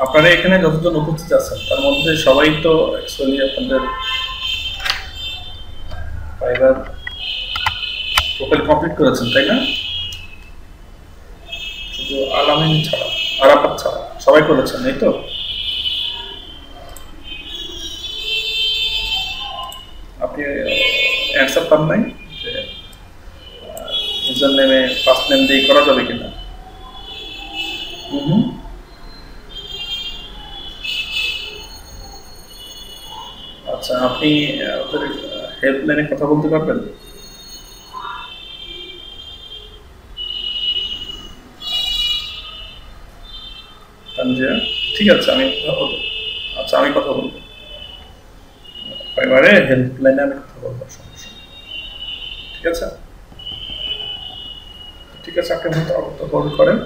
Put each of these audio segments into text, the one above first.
আপনারা এখানে যতজন উপস্থিত আছেন তার মধ্যে সবাই তো অ্যাকচুয়ালি আপনাদের ফাইবার প্রোফাইল কমপ্লিট করেছেন, তাই না? শুধু আলামিন ছাড়া, আরাফাত ছাড়া সবাই করেছেন, এই তো? আপনি অ্যান্সার পান নাই যে ইউজার নেমে ফার্স্ট নেম দিয়ে করা যাবে কিনা? আচ্ছা, আপনি ওদের হেল্পলাইনে কথা বলতে পারবেন? ঠিক আছে, আমি কথা বলবো, এবারে হেল্পলাইনে আমি কথা বলবো, সমস্যা। ঠিক আছে, ঠিক আছে, আপনি হয়তো কল করেন।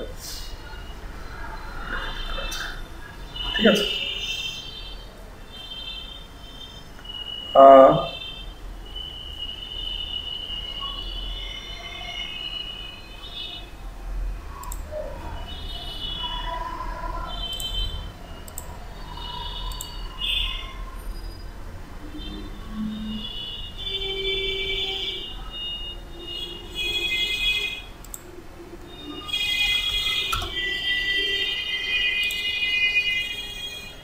ঠিক আছে,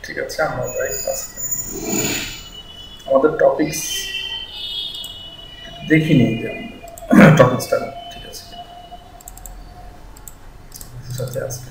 ঠিক আছে, আমরা যাই ক্লাসে। আমাদের টপিকস দেখিনি, যে টপিকসটা ঠিক আছে সাথে আজকে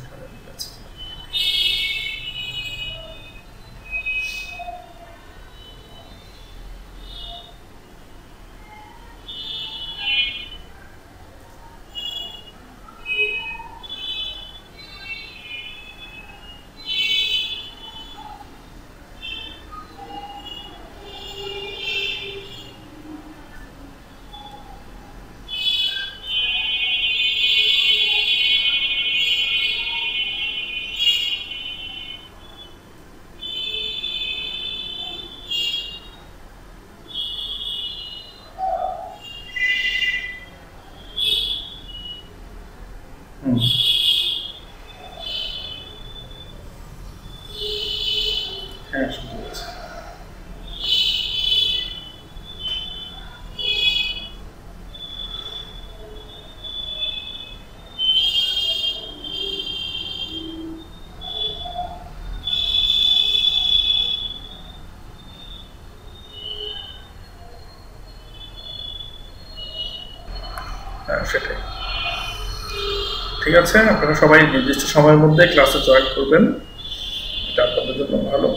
সেটাই। ঠিক আছে, আপনারা সবাই নির্দিষ্ট সময়ের মধ্যে ক্লাসে জয়েন করবেন, এটা আপনাদের জন্য ভালো।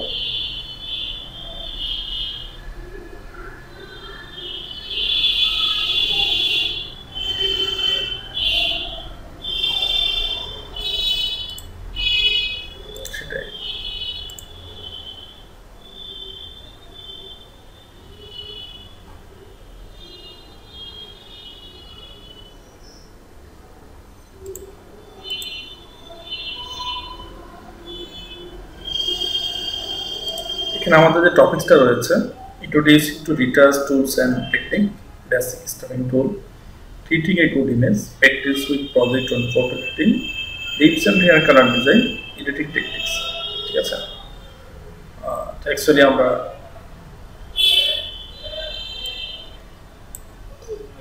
সেটাই। আমাদের যে টপিকসটা রয়েছে, introducing to retouch tools and technique, basic stuffing tool, creating a good image, practice with project on photo editing, lips and hair color design, editing techniques। ঠিক আছে, অ্যাকচুয়ালি আমরা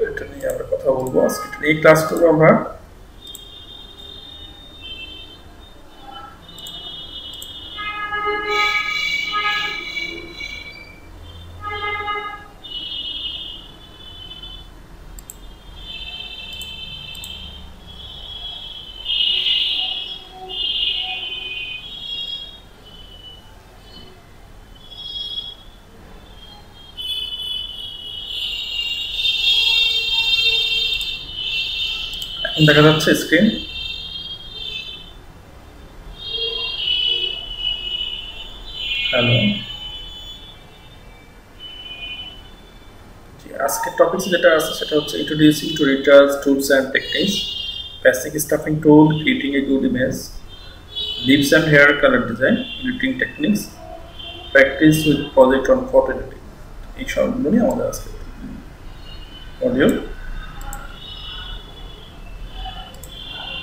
এটা নিয়ে আমরা কথা বলবো আজকে। এই ক্লাসটুকু আমরা দেখা যাচ্ছে স্ক্রিন। হ্যালো, আজকের টপিক যেটা আছে সেটা হচ্ছে introducing to retouch tools and techniques, basic stuffing tool, creating a good image, lips and hair color design, editing techniques, practice with project on photo editing। এই সবগুলো নিয়ে আমাদের আজকে অডিও।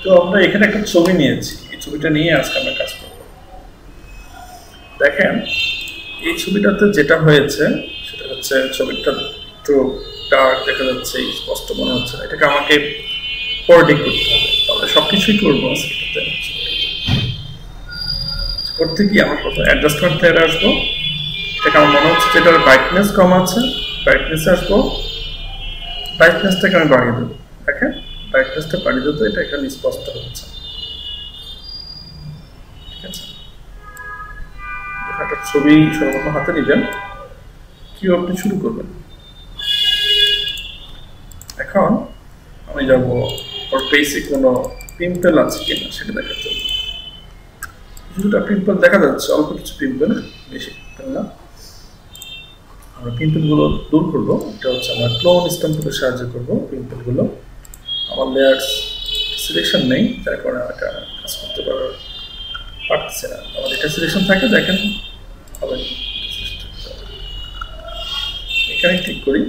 তো আমরা এখানে একটা ছবি নিয়েছি, এই ছবিটা নিয়ে আজকে আমরা কাজ করব। দেখেন এই ছবিটাতে যেটা হয়েছে সেটা হচ্ছে ছবিটা একটু ডার্ক দেখা যাচ্ছে, স্পষ্ট মনে হচ্ছে না। এটাকে আমাকে কোঅর্ডিনেট করতে হবে, তাহলে সবকিছুই করবো সেটাতে। করতে কি আমার প্রথমে অ্যাডজাস্টমেন্ট লেয়ারে আসবো, এটাকে আমার মনে হচ্ছে যেটার ব্রাইটনেস কম আছে, ব্রাইটনেসে আসবো, ব্রাইটনেসটাকে আমি বাড়িয়ে দেবো। দেখেন ব্রাইটনেসটা বাড়িয়ে দেবো, এটা এখানে স্পষ্ট হচ্ছে। ঠিক আছে, একটা ছবি সর্বপ্রথম হাতে নেবেন, কি আপনি শুরু করবেন। এখন আমি যাব ওর পেসে কোনো পিম্পল আছে কিনা সেটা দেখার জন্য। কিছুটা পিম্পল দেখা যাচ্ছে, অল্প কিছু পিম্পল, বেশি পিম্পল না। আমরা পিম্পলগুলো দূর করবো, এটা হচ্ছে আমরা ক্লোন স্ট্যাম্পের সাহায্য করবো পিম্পলগুলো। আমার লেয়ার্স সিলেকশন নেই, যার কারণে এটা কাজ করতে পারছে না। আমার এটা সিলেকশন থাকে, দেখেন হবে। এখানে ক্লিক করি,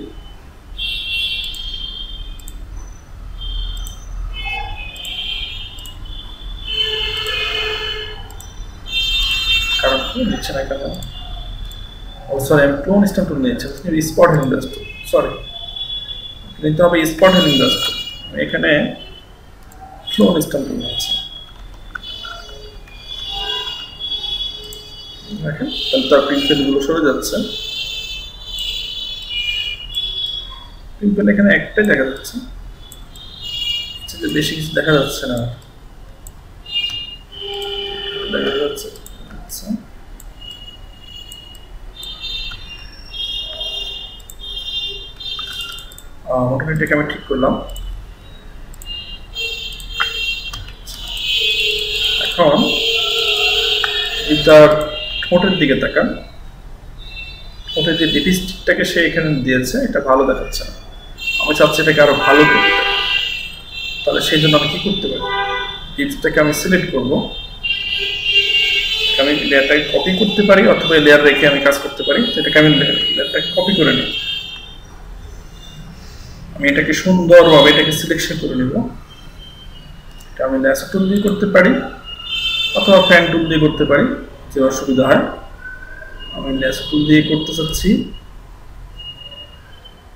কারণ কি দিচ্ছে না কেন? ও সরি, আমি ক্লোন স্ট্যাম্প টুল নিয়েছি, স্পট হেলিং ডাস্ট টুল, সরি নিতে হবে স্পট হেলিং ডাস্ট টুল। এখানে ক্লোন স্ট্যাম্প টুল নিয়েছি। দেখেন তাহলে তার পিম্পলগুলো সরে যাচ্ছে। পিম্পল এখানে একটাই দেখা যাচ্ছে, যে বেশি কিছু দেখা যাচ্ছে না, দেখা যাচ্ছে। আচ্ছা, মোটামুটি এটাকে আমি ঠিক করলাম। এখন তার ঠোঁটের দিকে তাকান, ঠোঁটের যে লিপস্টিকটাকে সে এখানে দিয়েছে এটা ভালো দেখাচ্ছে না, আমি চাচ্ছি এটাকে আরো ভালো করতে। তাহলে সেই জন্য আমি কি করতে পারি, লিপসটাকে আমি সিলেক্ট করব, আমি লেয়ারটাকে কপি করতে পারি অথবা লেয়ার রেখে আমি কাজ করতে পারি। এটাকে আমি লেয়ারটাকে কপি করে নিই, আমি এটাকে সুন্দরভাবে এটাকে সিলেকশন করে নিব। এটা আমি ল্যাসো টুল দিয়ে করতে পারি অথবা ফ্যান টুল দিয়ে করতে পারি, যে অসুবিধা হয়। আমি ল্যাসো টুল দিয়ে করতে চাচ্ছি,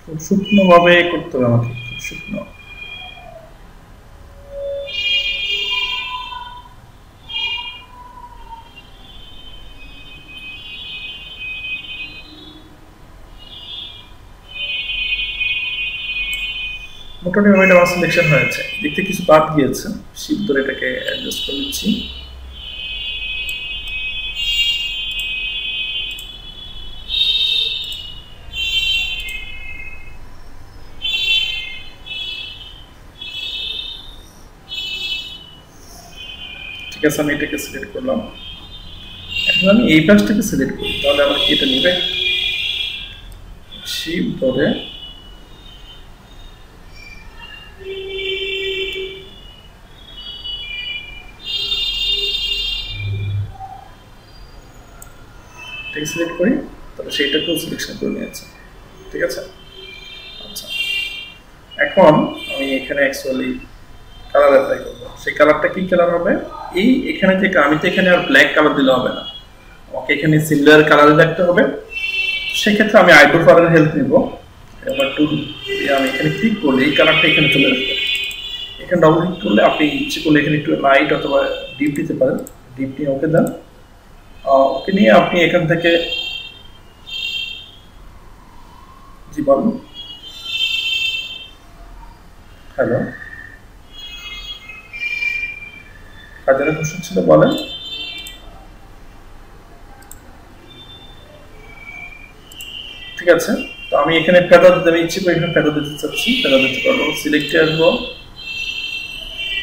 খুব শুকনোভাবে করতে হবে আমাকে, খুব শুকনো। মোটামুটি এটা আমার সিলেকশন হয়েছে, দেখতে কিছু বাদ গিয়েছে, শিপ ধরে এটাকে অ্যাডজাস্ট করে নিচ্ছি। ঠিক আছে, আমি এটাকে সিলেক্ট করলাম। এখন আমি এই পাশটাকে সিলেক্ট করি, তাহলে আমার কি এটা নিবে, শিপ ধরে সিলেক্ট করি, তাহলে সেইটাকেও সিলেকশন করে নিয়েছে। ঠিক আছে, আচ্ছা এখন আমি এখানে অ্যাকচুয়ালি কালার অ্যাপ্লাই করবো। সেই কালারটা কি কালার হবে, এই এখানে থেকে আমি তো এখানে আর ব্ল্যাক কালার দিলে হবে না, আমাকে এখানে সিমিলার কালারে রাখতে হবে। সেক্ষেত্রে আমি আইব্রো কালারের হেল্প নিব। এবার টুল আমি এখানে ক্লিক করলে এই কালারটা এখানে চলে আসবে। এখানে ডবল ক্লিক করলে আপনি ইচ্ছে করলে এখানে একটু লাইট অথবা ডিপ দিতে পারেন, ডিপ নিয়ে ওকে দেন। ওকে নিয়ে আপনি এখান থেকে জি বলুন, হ্যালো, কাজের কোশ্চেন ছিল বলেন। ঠিক আছে, তো আমি এখানে ফেদা দিতে, আমি ইচ্ছে করে এখানে ফেদা দিতে চাচ্ছি, ফেদা দিতে পারবো। সিলেক্টে আসবো,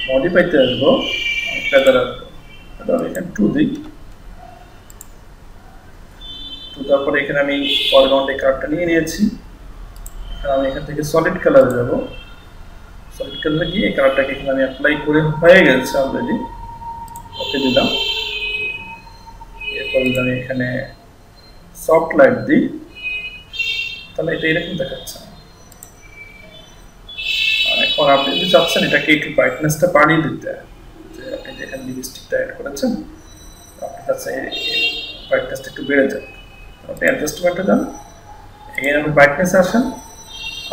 মডিফাইতে আসবো, ফেদা রাখবো, আমি এখানে 2 দিই। তো তারপরে এখানে আমি ফরগ্রাউন্ড এই কালারটা নিয়ে নিয়েছি। আমি এখান থেকে সলিড কালারে যাব, সলিড কালারে গিয়ে এই কালারটাকে এখানে আমি অ্যাপ্লাই করে হয়ে গেছে অলরেডি, ওকে দিলাম। এরপর আমি এখানে সফট লাইট দিই, তাহলে এটা এরকম দেখাচ্ছে। এখন আপনি যদি চাচ্ছেন এটাকে একটু ব্রাইটনেসটা বাড়িয়ে দিতে, যে আপনি যেখানে লিপস্টিকটা অ্যাড করেছেন আপনি চাচ্ছেন ব্রাইটনেসটা একটু বেড়ে যায়। আপনি অ্যাডজাস্টমেন্টে যান, এখানে আপনি ব্রাইটনেসে আসেন,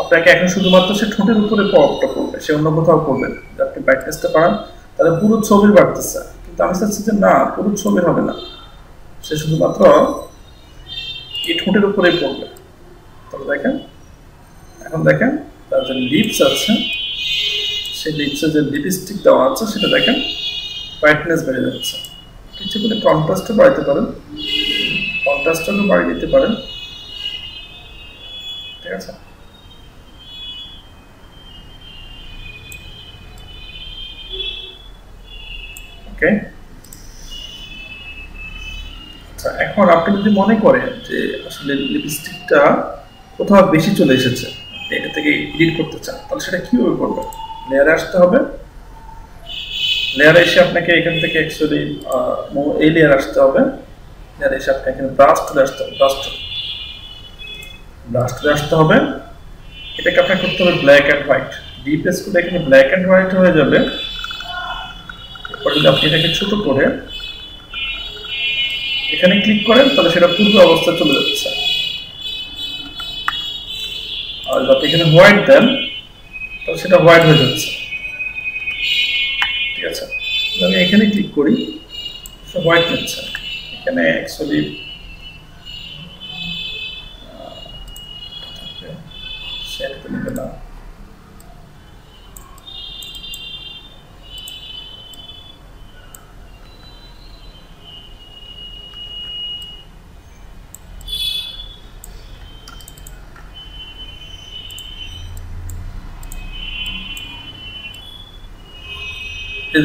আপনাকে এখন শুধুমাত্র সে ঠোঁটের উপরে প্রভাবটা পড়বে, সে অন্য কোথাও পড়বে না। যদি আপনি ব্রাইটনেসটা বাড়ান তাহলে পুরো ছবির বাড়তেছে, কিন্তু আমি চাচ্ছি যে না, পুরো ছবির হবে না, সে শুধুমাত্র এই ঠোঁটের উপরেই পড়বে। তবে দেখেন, এখন দেখেন তার যে লিপস আছে, সেই লিপসে যে লিপস্টিক দেওয়া আছে সেটা দেখেন ব্রাইটনেস বেড়ে যাচ্ছে। কিছু করে কন্ট্রাস্টও বাড়াতে পারেন, কন্ট্রাস্টটাও বাড়িয়ে দিতে পারেন, ঠিক আছে। ওকে, আচ্ছা এখন আপনি যদি মনে করেন যে আসলে লিপস্টিকটা কোথাও বেশি চলে এসেছে, এটা থেকে এডিট করতে চান, তাহলে সেটা কিভাবে করবেন? লেয়ারে আসতে হবে, লেয়ারে এসে আপনাকে এখান থেকে অ্যাকচুয়ালি এই লেয়ার আসতে হবে, লেয়ারে এসে আপনাকে এখানে ব্রাশ টুলে আসতে হবে, ব্রাশ টুলে আসতে হবে। এটাকে আপনাকে করতে হবে ব্ল্যাক অ্যান্ড হোয়াইট, ডিপ্রেস করে এখানে ব্ল্যাক অ্যান্ড হোয়াইট হয়ে যাবে। এরপর যদি আপনি এটাকে ছোট করে এখানে ক্লিক করেন তাহলে সেটা পূর্ব অবস্থায় চলে যাচ্ছে। আর যদি আপনি এখানে হোয়াইট দেন তাহলে সেটা হোয়াইট হয়ে যাচ্ছে, ঠিক আছে। আমি এখানে ক্লিক করি, হোয়াইট নিচ্ছে, এখানে অ্যাকচুয়ালি শেয়ার করে নেবে না।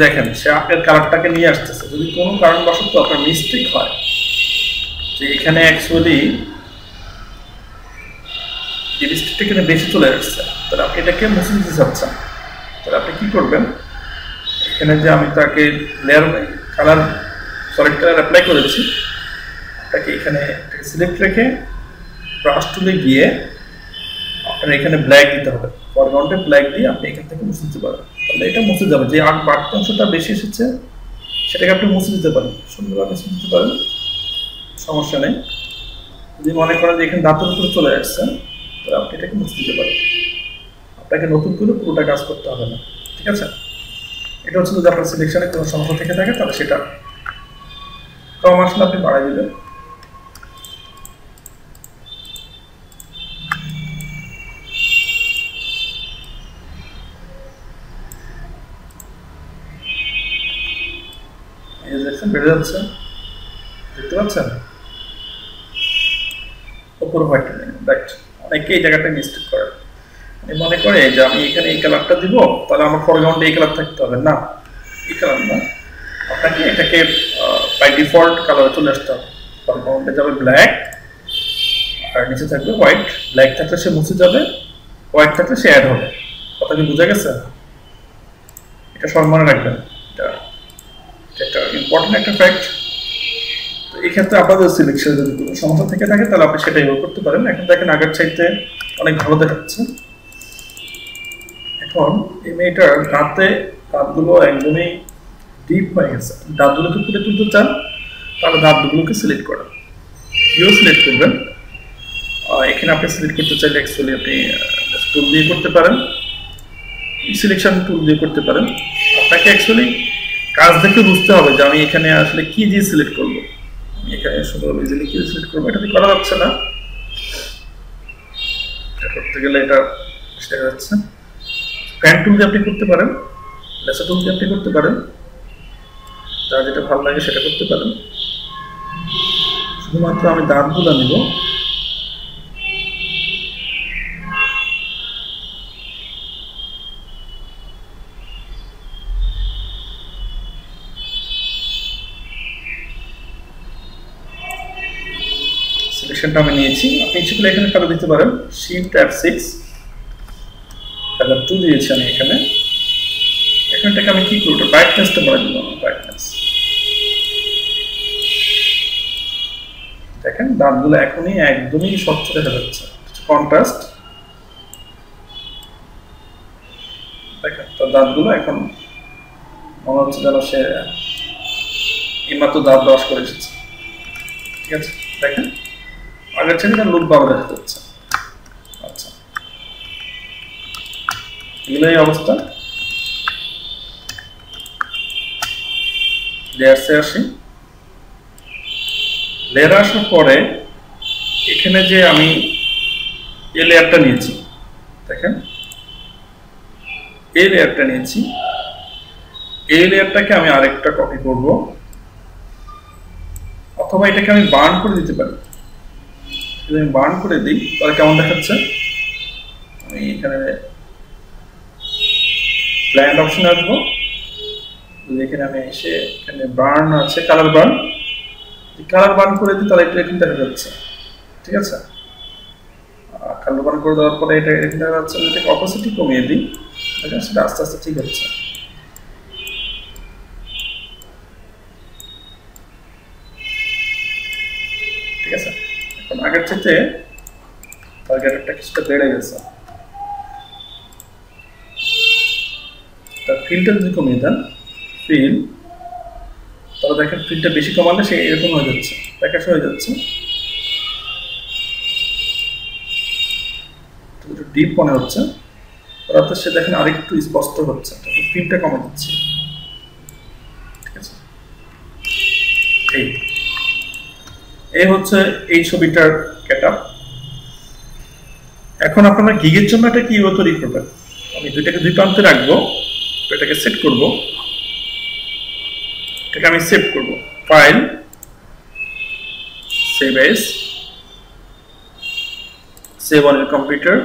দেখেন সে আপনার কালারটাকে নিয়ে আসতেছে। যদি কোনো কারণবশত আপনার মিস্টেক হয় যে এখানে অ্যাকচুয়ালি লিপস্টিকটা এখানে বেশি চলে আসছে, তাহলে আপনি এটাকে মুছে দিতে চাচ্ছেন, তাহলে আপনি কি করবেন? এখানে যে আমি তাকে layer colour solid colour apply করেছি, তাকে এখানে সিলেক্ট রেখে ব্রাশ টুলে গিয়ে আপনার এখানে ব্ল্যাক দিতে হবে, ফরগ্রাউন্ডে ব্ল্যাক দিয়ে আপনি এখান থেকে মুছে দিতে পারেন। তাহলে এটা মুছে যাবে, যে বাড়তি অংশটা বেশি এসেছে সেটাকে আপনি মুছে দিতে পারেন, সুন্দরভাবে মুছে দিতে পারেন, সমস্যা নেই। যদি মনে করেন যে এখানে দাঁতের উপরে চলে আসছে, তাহলে আপনি এটাকে মুছে দিতে পারেন, আপনাকে নতুন করে পুরোটা কাজ করতে হবে না, ঠিক আছে। এটা হচ্ছে যদি আপনার সিলেকশনে কোনো সমস্যা থেকে থাকে তাহলে সেটা কম আসলে আপনি বাড়াই দিবেন। বেড়ে যাচ্ছে, দেখতে পাচ্ছেন উপর হোয়াইট। রাইট, অনেকে এই জায়গাটা মিস্টেক করে, মনে করে যে আমি এখানে এই কালারটা দিব তাহলে আমার ফরগ্রাউন্ডে এই কালার থাকতে হবে, না এই কালার না, আপনাকে এটাকে বাই ডিফল্ট কালারে চলে আসতে হবে। ফরগ্রাউন্ডে যাবে ব্ল্যাক আর নিচে থাকবে হোয়াইট, ব্ল্যাক থাকলে সে মুছে যাবে, হোয়াইট থাকলে সে অ্যাড হবে। কথা কি বোঝা গেছে? এটা সম্মানে রাখবেন, এটা ইম্পর্টেন্ট একটা ফ্যাক্ট। তো এই ক্ষেত্রে আপনাদের সিলেকশন যদি কোনো সমস্যা থেকে থাকে তাহলে আপনি সেটা ইউজ করতে পারেন। এখন দেখেন আগের চাইতে অনেক ভালো দেখাচ্ছে। এখন এই মেয়েটার দাঁতগুলো একদমই ডিপ হয়ে গেছে, দাঁতগুলোকে ফুটে তুলতে চান তাহলে দাঁতগুলোকে সিলেক্ট করেন, কিও সিলেক্ট করবেন। এখানে আপনি সিলেক্ট করতে চাইলে অ্যাকচুয়ালি আপনি টুল দিয়ে করতে পারেন, সিলেকশন টুল দিয়ে করতে পারেন। আপনাকে অ্যাকচুয়ালি কাজ দেখে বুঝতে হবে যে আমি এখানে আসলে কি দিয়ে সিলেক্ট করবো, আমি এখানে সুন্দরভাবে ইজিলি কি সিলেক্ট করবো, এটা করা যাচ্ছে না, এটা করতে গেলে এটা দেখা যাচ্ছে। প্যান টুল দিয়ে আপনি করতে পারেন, লেসার টুল দিয়ে আপনি করতে পারেন, যার যেটা ভালো লাগে সেটা করতে পারেন। শুধুমাত্র আমি দাঁতগুলো নিব, সিলেকশনটা আমি নিয়েছি। আপনি ইচ্ছে করলে এখানে কালো দিতে পারেন, শিফট F6 কালার 2 দিয়েছি আমি এখানে। এখানটাকে আমি কি করব, ব্রাইটনেসটা বাড়াই দিব, ব্রাইটনেস। দেখেন দাঁতগুলো এখনই একদমই স্বচ্ছ দেখা যাচ্ছে, কন্ট্রাস্ট দেখেন। তো দাঁতগুলো এখন মনে হচ্ছে যেন সে এইমাত্র দাঁত ব্রাশ করে এসেছে, ঠিক আছে, দেখেন আগের থেকে লুক ভালো দেখা যাচ্ছে। আচ্ছা, এগুলো এই অবস্থা। লেয়ারসে আসি, লেয়ার আসার পরে এখানে যে আমি এই লেয়ারটা নিয়েছি, দেখেন এই লেয়ারটা নিয়েছি, এই লেয়ারটাকে আমি আরেকটা কপি করব, অথবা এটাকে আমি বার্ন করে দিতে পারি। যদি আমি বার্ন করে দিই তাহলে কেমন দেখাচ্ছে? আমি এখানে ব্ল্যান্ড অপশনে আসবো, এখানে আমি এসে এখানে বার্ন আছে, কালার বার্ন, কালার বার্ন করে দিই তাহলে এটা এরকম দেখা যাচ্ছে। ঠিক আছে, কালার বার্ন করে দেওয়ার পরে এটা এরকম দেখা যাচ্ছে। এটাকে অপোসিটি কমিয়ে দিই, দেখেন সেটা আস্তে আস্তে ঠিক হচ্ছে। ঠিক আছে, এখন আগের চাইতে টার্গেটটা কিছুটা বেড়ে গেছে। তার ফিলটা যদি কমিয়ে দেন, ফিল, তাহলে দেখেন ফিলটা বেশি কমালে সে এরকম হয়ে যাচ্ছে, প্যাকেজ হয়ে যাচ্ছে, একটু ডিপ মনে হচ্ছে। অর্থাৎ সে দেখেন আরেকটু স্পষ্ট হচ্ছে, ফিলটা কমে দিচ্ছে। ঠিক আছে, এই হচ্ছে এই ছবিটার গেটআপ। এখন আপনারা গিগের জন্য এটা কিভাবে তৈরি করবেন? আমি দুইটাকে দুই প্রান্তে রাখবো, এটাকে সেট করব, এটাকে আমি সেভ করব, file, save S, save on your computer.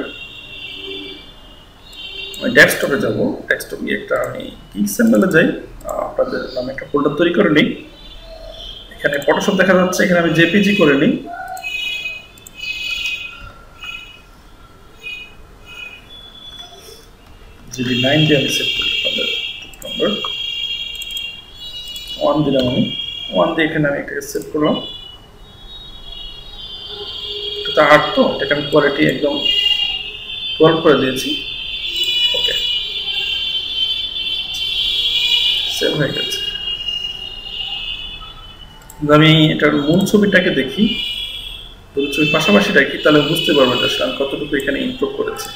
আমি ডেস্কটপে যাব, ডেস্কটপ গিয়ে একটা আমি এক্সএমএল এ যাই, আপনাদের নামে একটা ফোল্ডার তৈরি করে নিই। এখানে ফটোশপ দেখা যাচ্ছে, এখানে আমি জেপিজি করে নিই। জিবি 9 দিয়ে আমি সেভ করি, নম্বর 1 দিলাম, আমি 1 দিয়ে এখানে আমি এটাকে সেভ করলাম। এটা হার্ড, তো এটাকে আমি কোয়ালিটি একদম 12 করে দিয়েছি। ওকে, সেভ হয়ে গেছে। আমি এটার মূল ছবিটাকে দেখি, দুটো ছবি পাশাপাশি রাখি, তাহলে বুঝতে পারবো যে আমি কতটুকু এখানে ইমপ্রুভ করেছি।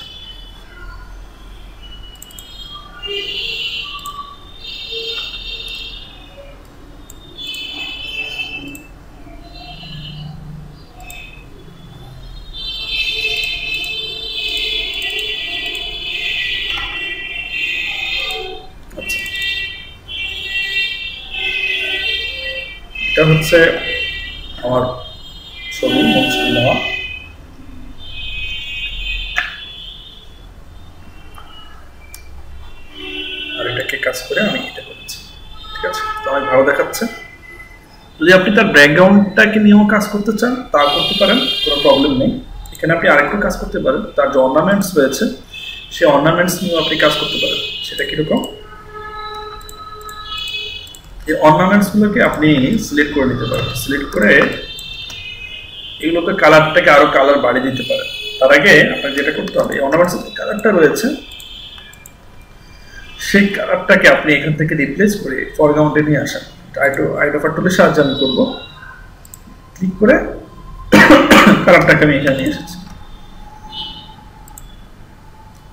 এটা হচ্ছে আমার ছবি, মূল ছবি নেওয়া। আর এটাকে কাজ করে আমি এটা করেছি। ঠিক আছে, তো আমি ভালো দেখাচ্ছে। যদি আপনি তার ব্যাকগ্রাউন্ডটাকে নিয়েও কাজ করতে চান তা করতে পারেন, কোনো প্রবলেম নেই। এখানে আপনি আরেকটু কাজ করতে পারেন, তার যে অর্নামেন্টস রয়েছে সেই অর্নামেন্টস নিয়েও আপনি কাজ করতে পারেন। সেটা কিরকম? এই অর্নামেন্টসগুলোকে আপনি সিলেক্ট করে নিতে পারেন, সিলেক্ট করে এগুলোকে কালারটাকে আরো কালার বাড়িয়ে দিতে পারেন। তার আগে আপনার যেটা করতে হবে, এই অর্নামেন্টসের যে কালারটা রয়েছে সেই কালারটাকে আপনি এখান থেকে রিপ্লেস করে ফরগ্রাউন্ডে নিয়ে আসেন। আইডোফার টুলের সাহায্যে আমি করবো, ক্লিক করে কালারটাকে আমি এখানে নিয়ে এসেছি,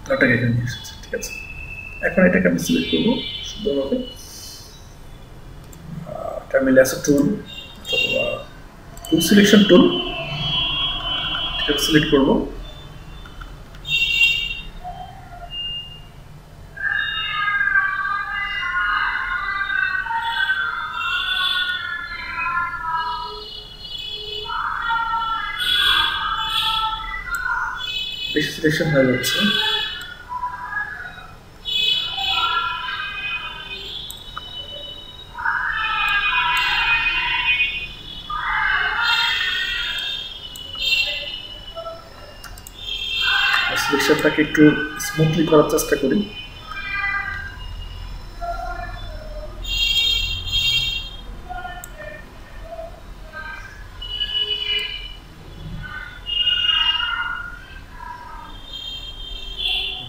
কালারটাকে এখানে নিয়ে এসেছি। ঠিক আছে, এখন এটাকে আমি সিলেক্ট করবো সুন্দরভাবে। আমি ল্যাসো টুল অথবা টুল সিলেকশন টুল এটা সিলেক্ট করব। বেশি সিলেকশন হয়ে যাচ্ছে, সিলেকশনটাকে একটু স্মুথলি করার চেষ্টা করি।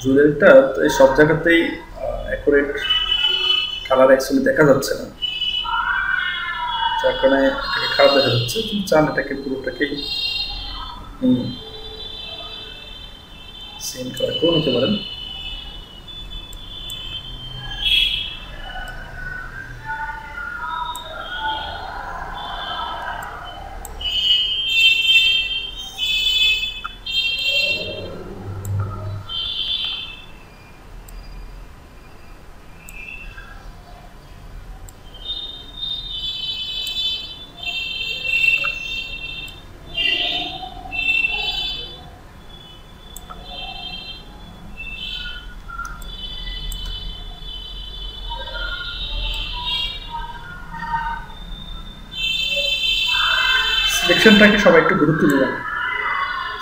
জুয়েলটা এই সব জায়গাতেই অ্যাকুরেট কালার অ্যাকচুয়ালি দেখা যাচ্ছে না, যার কারণে এটাকে খারাপ দেখা যাচ্ছে। যদি চান এটাকে পুরোটাকেই আপনি সেম কালার করে নিতে পারেন। সিলেকশনটাকে সবাই একটু গুরুত্ব দিবেন।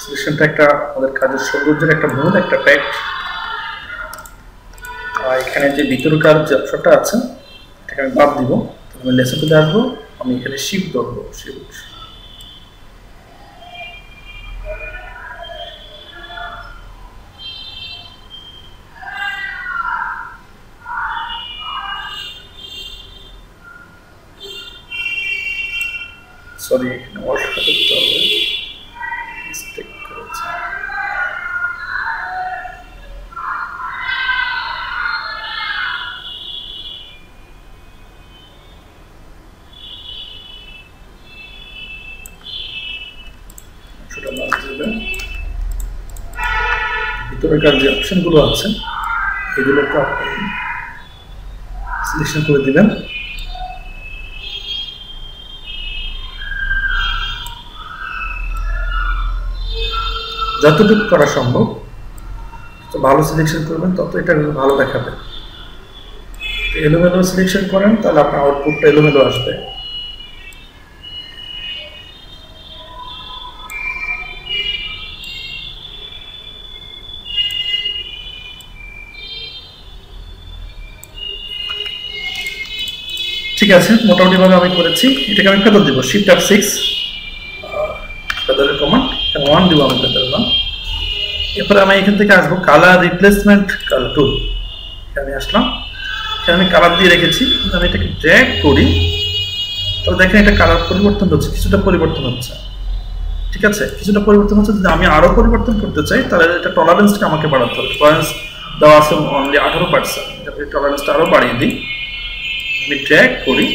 সিলেকশনটা একটা আমাদের কাজের সৌন্দর্যের একটা মূল একটা ফ্যাক্ট। এখানে যে ভিতরকার যে অপশনটা আছে এটাকে আমি বাদ দিব। আমি লেসে চলে আসবো, আমি এখানে শিফট ধরবো, শিফট সরি এখানে অল্টটা করতে হবে, মিস্টেক করেছি। ভিতরেকার যে অপশনগুলো আছে এগুলোকে আপনি সিলেকশন করে দিবেন। যতটুকু করা সম্ভব তো ভালো সিলেকশন করবেন, তত এটা ভালো দেখাবে। এলোমেলো সিলেকশন করেন তাহলে আপনার আউটপুটটা এলোমেলো আসবে। ঠিক আছে, মোটামুটি ভাবে আমি করেছি। এটাকে আমি ফেরত দিব, শিফট F6 ফেরতের কমান্ড 1 দিব আমি ফেরত দিলাম। এরপরে আমি এখান থেকে আসবো কালার রিপ্লেসমেন্ট কালার টুল, এখানে আসলাম। এখানে আমি কালার দিয়ে রেখেছি, আমি এটাকে ড্র্যাগ করি, তবে দেখেন এটা কালার পরিবর্তন হচ্ছে, কিছুটা পরিবর্তন হচ্ছে। ঠিক আছে, কিছুটা পরিবর্তন হচ্ছে। যদি আমি আরো পরিবর্তন করতে চাই তাহলে এটা টলারেন্সটা আমাকে বাড়াতে হবে। টলারেন্স দেওয়া আছে অনলি 18%, এটা টলারেন্সটা আরো বাড়িয়ে দিই। আমি ড্র্যাগ করি,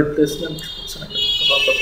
রিপ্লেসমেন্ট হচ্ছে না কেন কথা।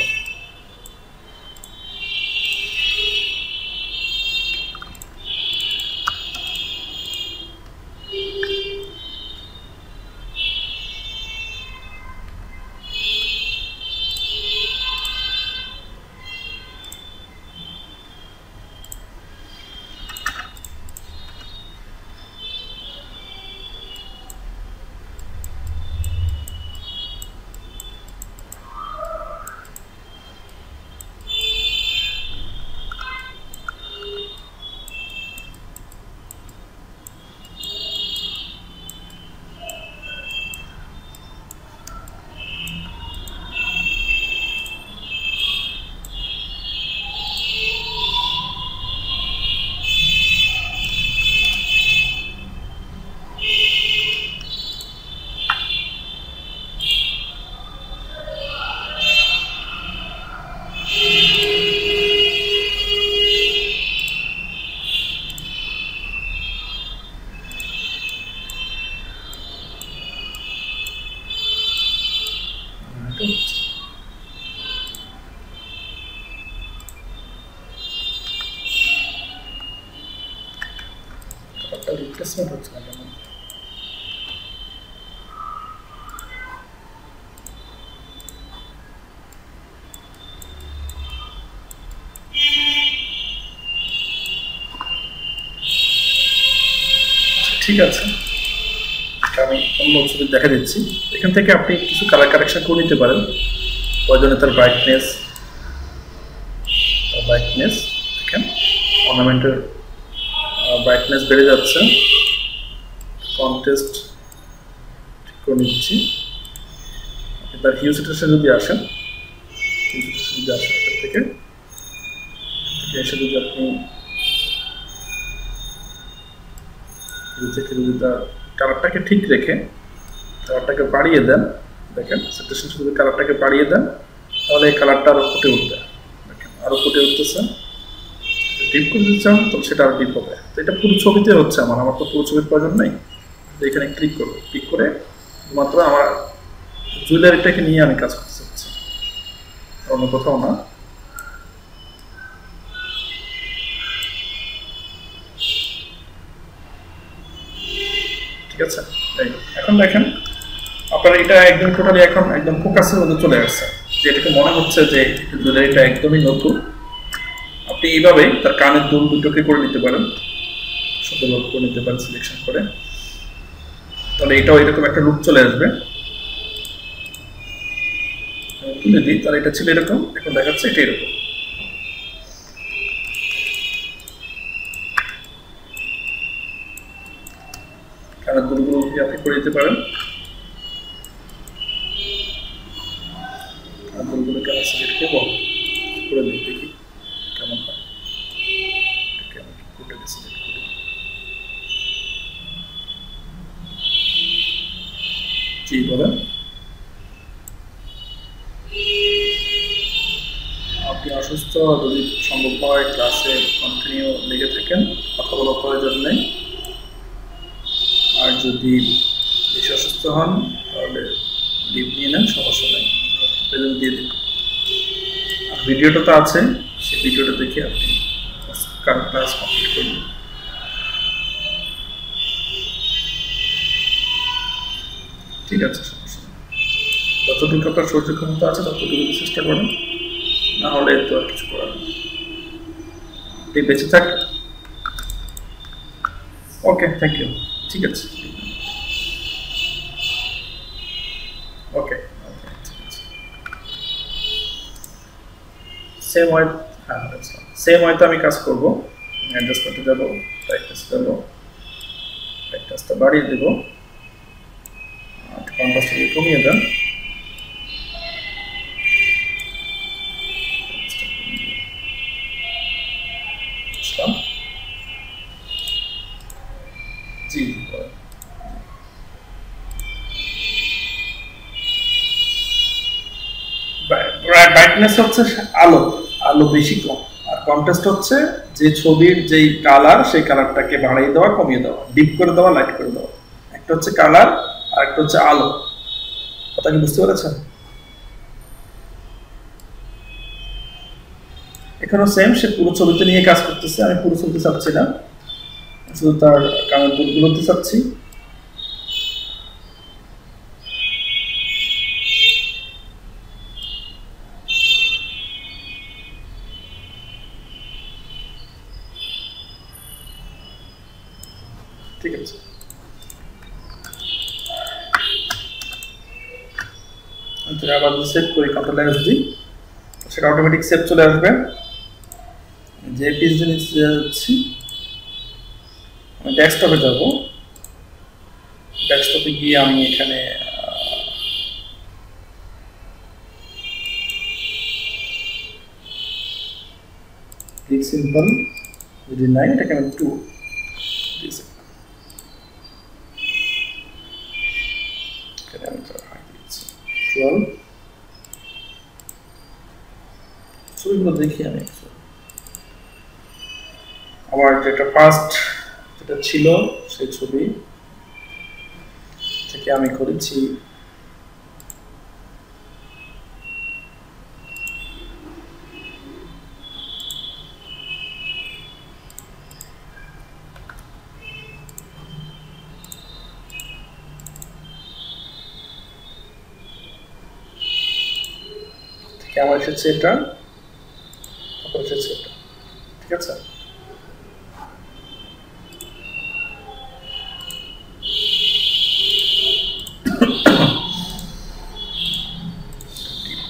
রিপ্লেসমেন্ট হচ্ছে না কেন? ঠিক আছে, আমি অন্য ছবি দেখা দিচ্ছি। এখান থেকে আপনি কিছু কালার কারেকশন করে নিতে পারেন। প্রয়োজনে তার ব্রাইটনেস দেখেন, অর্নামেন্টের ব্রাইটনেস বেড়ে যাচ্ছে। কন্ট্রাস্ট ঠিক করে নিচ্ছি। তার হিউ সিচুয়েশন যদি আসেন, এখান থেকে এসে যদি আপনি যদি তার কালারটাকে ঠিক রেখে কালারটাকে বাড়িয়ে দেন, দেখেন স্যাচুরেশন যদি কালারটাকে বাড়িয়ে দেন, তাহলে এই কালারটা আরো ফুটে উঠবে। দেখেন আরো ফুটে উঠতেছে। ডিপ করে দিতে চান তো সেটা আর ডিপ হবে। তো এটা পুরো ছবিতে হচ্ছে আমার তো পুরো ছবির প্রয়োজন নেই। এখানে ক্লিক করব, ক্লিক করে মাত্র আমার জুয়েলারিটাকে নিয়ে আমি কাজ করতে চাচ্ছি, অন্য কোথাও না। ঠিক আছে, এখন দেখেন আপনার এটা একদম টোটালি এখন একদম ফোকাসের মধ্যে চলে আসছে, যে এটাকে মনে হচ্ছে যে জুয়েলারিটা একদমই নতুন। আপনি এইভাবে তার কানের দুল দুটোকে করে নিতে পারেন, সুন্দরভাবে করে নিতে পারেন সিলেকশন করে, তাহলে এটাও এরকম একটা লুক চলে আসবে। তুলে দিই, তাহলে এটা ছিল এরকম, এখন দেখাচ্ছে এটা এরকম। কানের দুলগুলো আপনি করে দিতে পারেন। কানের দুলগুলোকে আমি সিলেক্ট করবো, করে দিই, দেখি কেমন হয়। জি বলেন। আপনি অসুস্থ, যদি সম্ভব হয় ক্লাসে কন্টিনিউ লেগে থাকেন, কথা বলার প্রয়োজন নেই। আর যদি বেশি অসুস্থ হন তাহলে লিভ নিয়ে নেন, সমস্যা নেই, প্রেজেন্ট দিয়ে দিন। আর ভিডিওটা তো আছে, সেই ভিডিওটা দেখে আপনি ক্লাস কমপ্লিট করবেন। ঠিক আছে, সমস্যা নেই। যতটুকু আপনার সহ্য ক্ষমতা আছে ততটুকু চেষ্টা করেন, না হলে তো আর কিছু করার নেই। আপনি বেঁচে থাক। ওকে, থ্যাংক ইউ। ঠিক আছে, ওকে, সেম ওয়ে, হ্যাঁ সেম ওয়েতে আমি কাজ করব। অ্যাডজাস্টমেন্টে যাব, ব্রাইটনেস দেবো, ব্রাইটনেসটা বাড়িয়ে দেব, কন্ট্রাস্টটাকে কমিয়ে দেন। জি, ব্রাইটনেস হচ্ছে আলো, আলো বেশি কম, আর কন্ট্রাস্ট হচ্ছে যে ছবির যেই কালার সেই কালারটাকে বাড়িয়ে দেওয়া কমিয়ে দেওয়া, ডিপ করে দেওয়া লাইট করে দেওয়া। একটা হচ্ছে কালার আর একটা হচ্ছে আলো। কথা কি বুঝতে পেরেছেন? এখানেও সেম, সে পুরো ছবিতে নিয়ে কাজ করতেছে, আমি পুরো ছবিতে চাচ্ছি না, শুধু তার কানের দুলগুলোতে চাচ্ছি। ঠিক আছে, আবার সেভ করি, কন্ট্রোল এস দিই, সেটা অটোমেটিক সেভ চলে আসবে। যে পিস জিনিস যাচ্ছি, আমি ডেস্কটপে যাব। ডেস্কটপে গিয়ে আমি এখানে ক্লিক সিম্পল, যদি নাই এটাকে আমি 2 দিয়েছি, এখানে আমি 12 ছবিগুলো দেখি আমি। আমার যেটা ফার্স্ট যেটা ছিল সেই ছবি থেকে আমি করেছি আমার এসেছে এটা, তারপর এসেছে এটা। ঠিক আছে,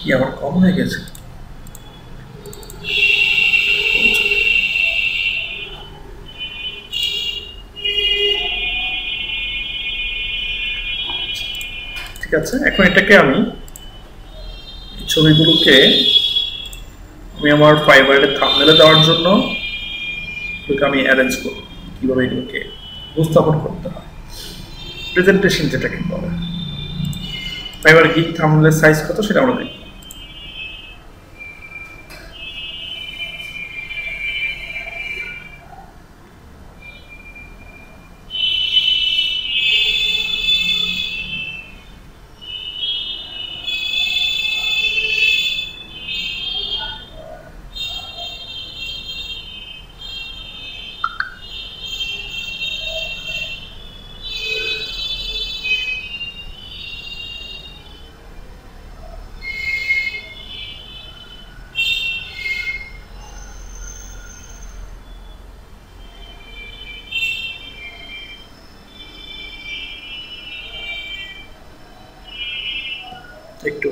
কি আমার কম হয়ে গেছে? ঠিক আছে, এখন এটাকে আমি ছবিগুলোকে আমি আমার ফাইবারের থাম্বনেলে দেওয়ার জন্য এগুলোকে আমি অ্যারেঞ্জ করব, কিভাবে এগুলোকে উপস্থাপন করতে হয়, প্রেজেন্টেশন যেটাকে বলে। ফাইবার গিগ থাম্বনেলের সাইজ কত সেটা আমরা দেখব। একটু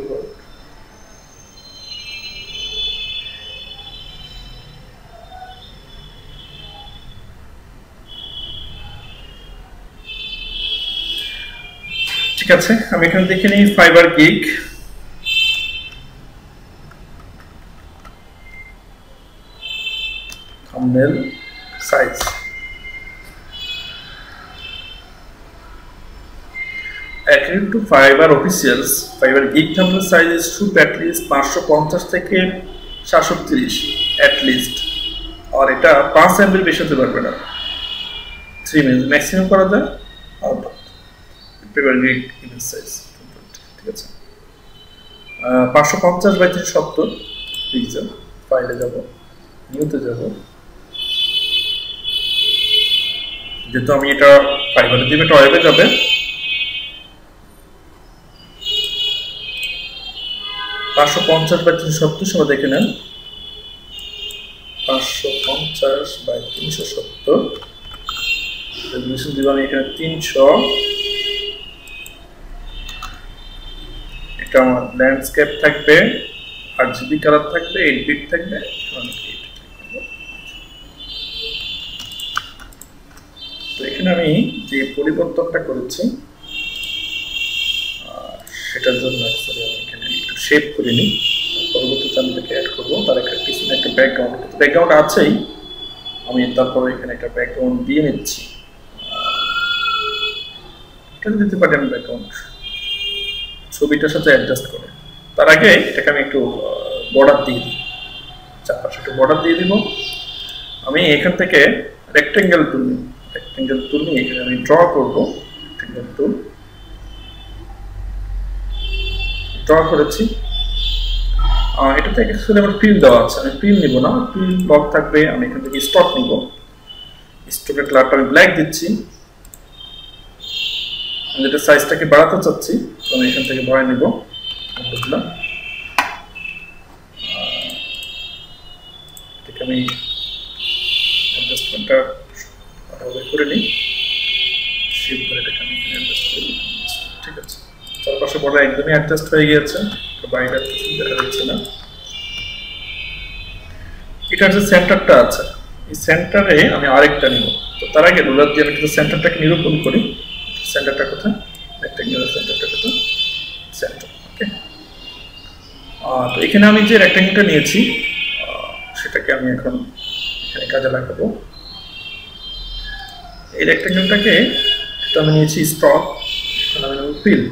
ঠিক আছে, আমি এখানে দেখে নিই fibre gig. Thumbnail size according to Fiverr officials, Fiverr gig thumbnail size should at least 550 থেকে 730 at least, আর এটা 5 MB বেশি হতে পারবে না, 3 মিনিট ম্যাক্সিমাম করা যায় out of Fiverr gig image size। ঠিক আছে, 550 বাই 370 পিক্সেল। ফাইলে যাব, নিউতে যাব, যেহেতু আমি এটা ফাইবারে দিবে এটা ওয়েবে যাবে, 550 বাই 370 সবাই দেখে নেন। 550 বাই 370 রেজোলিউশন দিব আমি এখানে 300। এটা আমার ল্যান্ডস্কেপ থাকবে, RGB কালার থাকবে, 8 বিট থাকবে। তো এখানে আমি যে পরিবর্তনটা করেছি সেটার জন্য অ্যাকচুয়ালি আমি এখানে একটু শেপ করে নিই, পরবর্তীতে আমি এটাকে অ্যাড করবো। তার একটা পিছনে একটা ব্যাকগ্রাউন্ড আছেই, আমি তারপরে এখানে একটা ব্যাকগ্রাউন্ড দিয়ে নিচ্ছি। এটা দিতে পারি আমি ব্যাকগ্রাউন্ড ছবিটার সাথে অ্যাডজাস্ট করে। তার আগে এটাকে আমি একটু বর্ডার দিয়ে দিই, চারপাশে একটু বর্ডার দিয়ে দিব। আমি এখান থেকে রেক্টেঙ্গেল টুল নিয়ে এখানে আমি ড্র করবো। রেক্টেঙ্গেল টুল ড্র করেছি, এটাতে অ্যাকচুয়ালি আমার ফিল দেওয়া আছে, আমি ফিল নিব না, ফিল ব্লক থাকবে। আমি এখান থেকে স্টক নিব, স্টকের কালারটা আমি ব্ল্যাক দিচ্ছি। আমি যেটা সাইজটাকে বাড়াতে চাচ্ছি তো আমি এখান থেকে বাড়াই নিব, বুঝলাম। এটাকে আমি অ্যাডজাস্টমেন্টটা করে নিই, শিফট করে এটাকে আমি এখানে অ্যাডজাস্ট করে নিই। ঠিক আছে, চারপাশে বর্ডার একদমই অ্যাডজাস্ট হয়ে গিয়েছে, বাইরে কিছু দেখা যাচ্ছে না। এটার যে সেন্টারটা আছে, এই সেন্টারে আমি আরেকটা নিব। তো তার আগে রুলার দিয়ে আমি কিন্তু সেন্টারটাকে নিরূপণ করি। সেন্টারটা কোথায়? রেক্টেঙ্গুলার সেন্টারটা কোথায়? সেন্টার। ওকে, তো এখানে আমি যে রেক্টেঙ্গেলটা নিয়েছি সেটাকে আমি এখন এখানে কাজে লাগাবো। এই রেক্টেঙ্গেলটাকে আমি নিয়েছি স্টক, আমি নেব ফিল।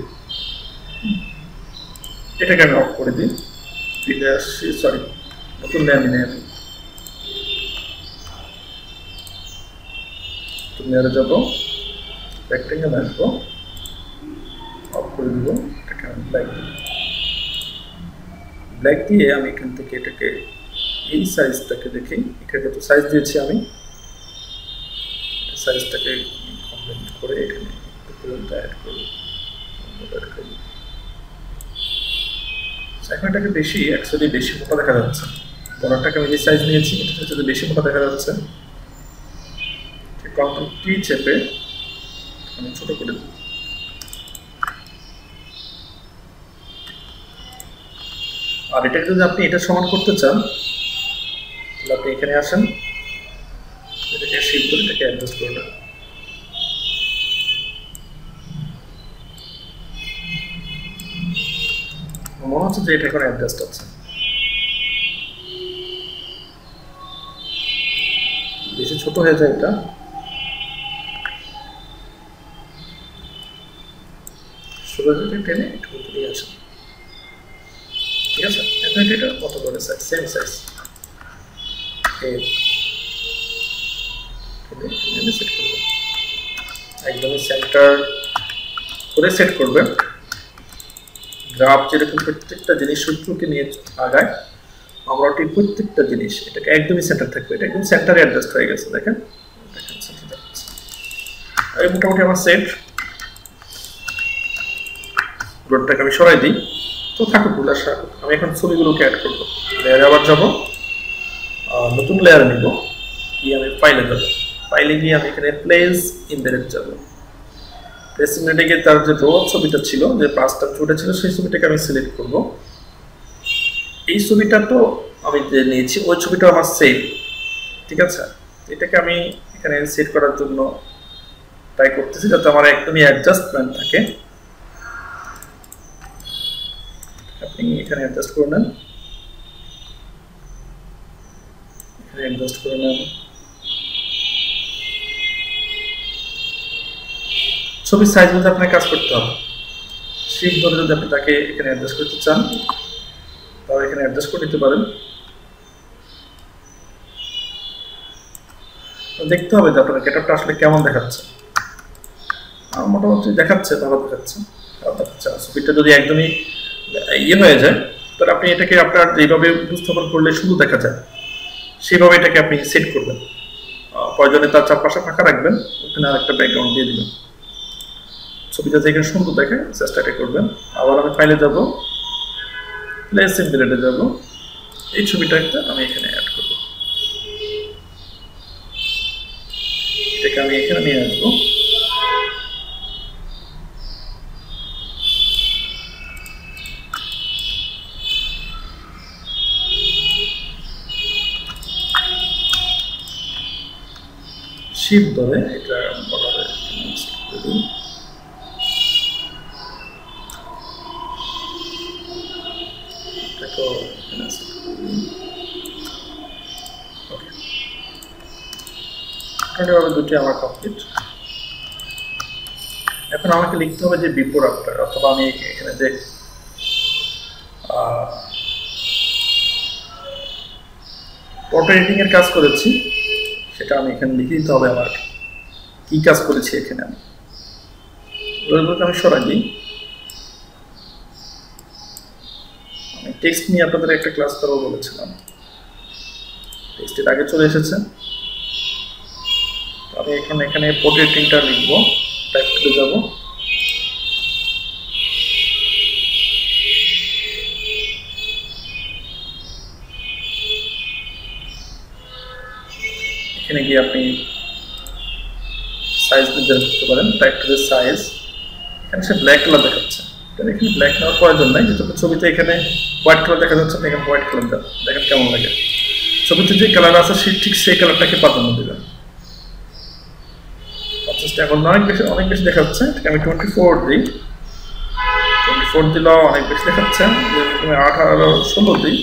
এটাকে আমি অফ করে দিই, ফিলে আসছি, সরি নতুন লেয়ার নিয়ে আমি নতুন লেয়ারে যাবো, রেক্টেঙ্গেল আসবো, অফ করে দিব। এটাকে আমি ব্ল্যাক দিয়ে আমি এখান থেকে এটাকে এই সাইজটাকে দেখি, এখানে যত সাইজ দিয়েছি আমি সাইজটাকে কমপ্লিট করে এখানে অ্যাড করব। এখন এটাকে বেশি অ্যাকচুয়ালি বেশি মোটা দেখা যাচ্ছে, বড়টাকে আমি যে সাইজ নিয়েছি এটা হচ্ছে বেশি মোটা দেখা যাচ্ছে। কন্ট্রোল টি চেপে আমি ছোট করে দিই। আর এটাকে যদি আপনি এটা সমান করতে চান তাহলে আপনি এখানে আসেন, এটাকে শিফট করে এটাকে অ্যাডজাস্ট করে নেন। মনে হচ্ছে যে এটা এখন অ্যাডজাস্ট আছে, বেশি ছোট হয়ে যায় এটা। সোজাটাকে টেনে একটু উপরে আসে, ঠিক আছে? এখন এটা কত করে সাইজ, সেম সাইজ সেট করবেন, একদমই সেন্টার করে সেট করবেন। গ্রাফ যেরকম প্রত্যেকটা জিনিস সূত্রকে নিয়ে আগায়, আমরা ঠিক প্রত্যেকটা জিনিস এটাকে একদমই সেন্টার থাকবে, এটা একদম সেন্টারে অ্যাডজাস্ট হয়ে গেছে। দেখেন এই মোটামুটি আমার সেট। ব্লডটাকে আমি সরাই দিই, তো থাকুক গুলো আসা। আমি এখন ছবিগুলোকে অ্যাড করবো, লেয়ারে আবার যাবো, নতুন লেয়ার নিব, কি আমি ফাইলে যাবো, ফাইলে গিয়ে আমি এখানে প্লেস ইমবেডেড যাবো। প্লেস ইমবেডে গিয়ে তার যে রো ছবিটা ছিল, যে পাঁচটা ছবিটা ছিল, সেই ছবিটাকে আমি সিলেক্ট করব। এই ছবিটা তো আমি যে নিয়েছি ওই ছবিটা আমার সেভ, ঠিক আছে? এটাকে আমি এখানে সেট করার জন্য ট্রাই করতেছি যাতে আমার একদমই অ্যাডজাস্টমেন্ট থাকে। আপনি এখানে অ্যাডজাস্ট করে নেন, এখানে অ্যাডজাস্ট করে নেন। ছবির সাইজ মধ্যে আপনাকে কাজ করতে হবে। শিফট ধরে যদি আপনি তাকে এখানে অ্যাডজাস্ট করতে চান তাহলে এখানে অ্যাডজাস্ট করে নিতে পারেন। দেখতে হবে যে আপনার গেটআপটা আসলে কেমন দেখাচ্ছে। মোটামুটি দেখাচ্ছে, ভালো দেখাচ্ছে, খারাপ দেখাচ্ছে। ছবিটা যদি একদমই ইয়ে হয়ে যায় তাহলে আপনি এটাকে আপনার যেভাবে উপস্থাপন করলে শুধু দেখা যায় সেইভাবে এটাকে আপনি সেট করবেন। প্রয়োজনে তার চারপাশে ফাঁকা রাখবেন, ওখানে আরেকটা ব্যাকগ্রাউন্ড দিয়ে দিবেন। ছবিটা যেখানে সুন্দর দেখে চেষ্টাটা করবেন। আবার আমি ফাইলে যাব, প্লেস ইমবেডেডে যাব, এই ছবিটা একটা আমি এখানে অ্যাড করব। এটাকে আমি এখানে নিয়ে আসবো। শিফট ধরে এটা বলা হয় দুটি আমার কমপ্লিট। এখন আমাকে লিখতে হবে যে বিফোর আফটার, অথবা আমি এখানে যে ফটো এডিটিং এর কাজ করেছি সেটা আমি এখানে লিখে দিতে হবে আমার কি কাজ করেছি এখানে। আমি সরাই দিই। আমি টেক্সট নিয়ে আপনাদের একটা ক্লাস করবো বলেছিলাম, টেক্সটের আগে চলে এসেছে। আমি এখন এখানে ফটো এডিটিংটা লিখবো, টাইপ করে যাব। এখানে গিয়ে আপনি সাইজ নির্ধারণ করতে পারেন, টাইপ করে সাইজ। এখানে সে ব্ল্যাক কালার দেখাচ্ছে, এখানে ব্ল্যাক নেওয়ার প্রয়োজন নাই, যেহেতু ছবিতে এখানে হোয়াইট কালার দেখা যাচ্ছে, আপনি এখানে হোয়াইট কালার দেন, দেখেন কেমন লাগে। ছবিতে যে কালার আছে ঠিক সেই কালারটাকে প্রাধান্য দেবেন। এখন অনেক বেশি দেখাচ্ছে, আমি 24 দিই, 24 দিলেও অনেক বেশি দেখাচ্ছে, 18, 16 দিই,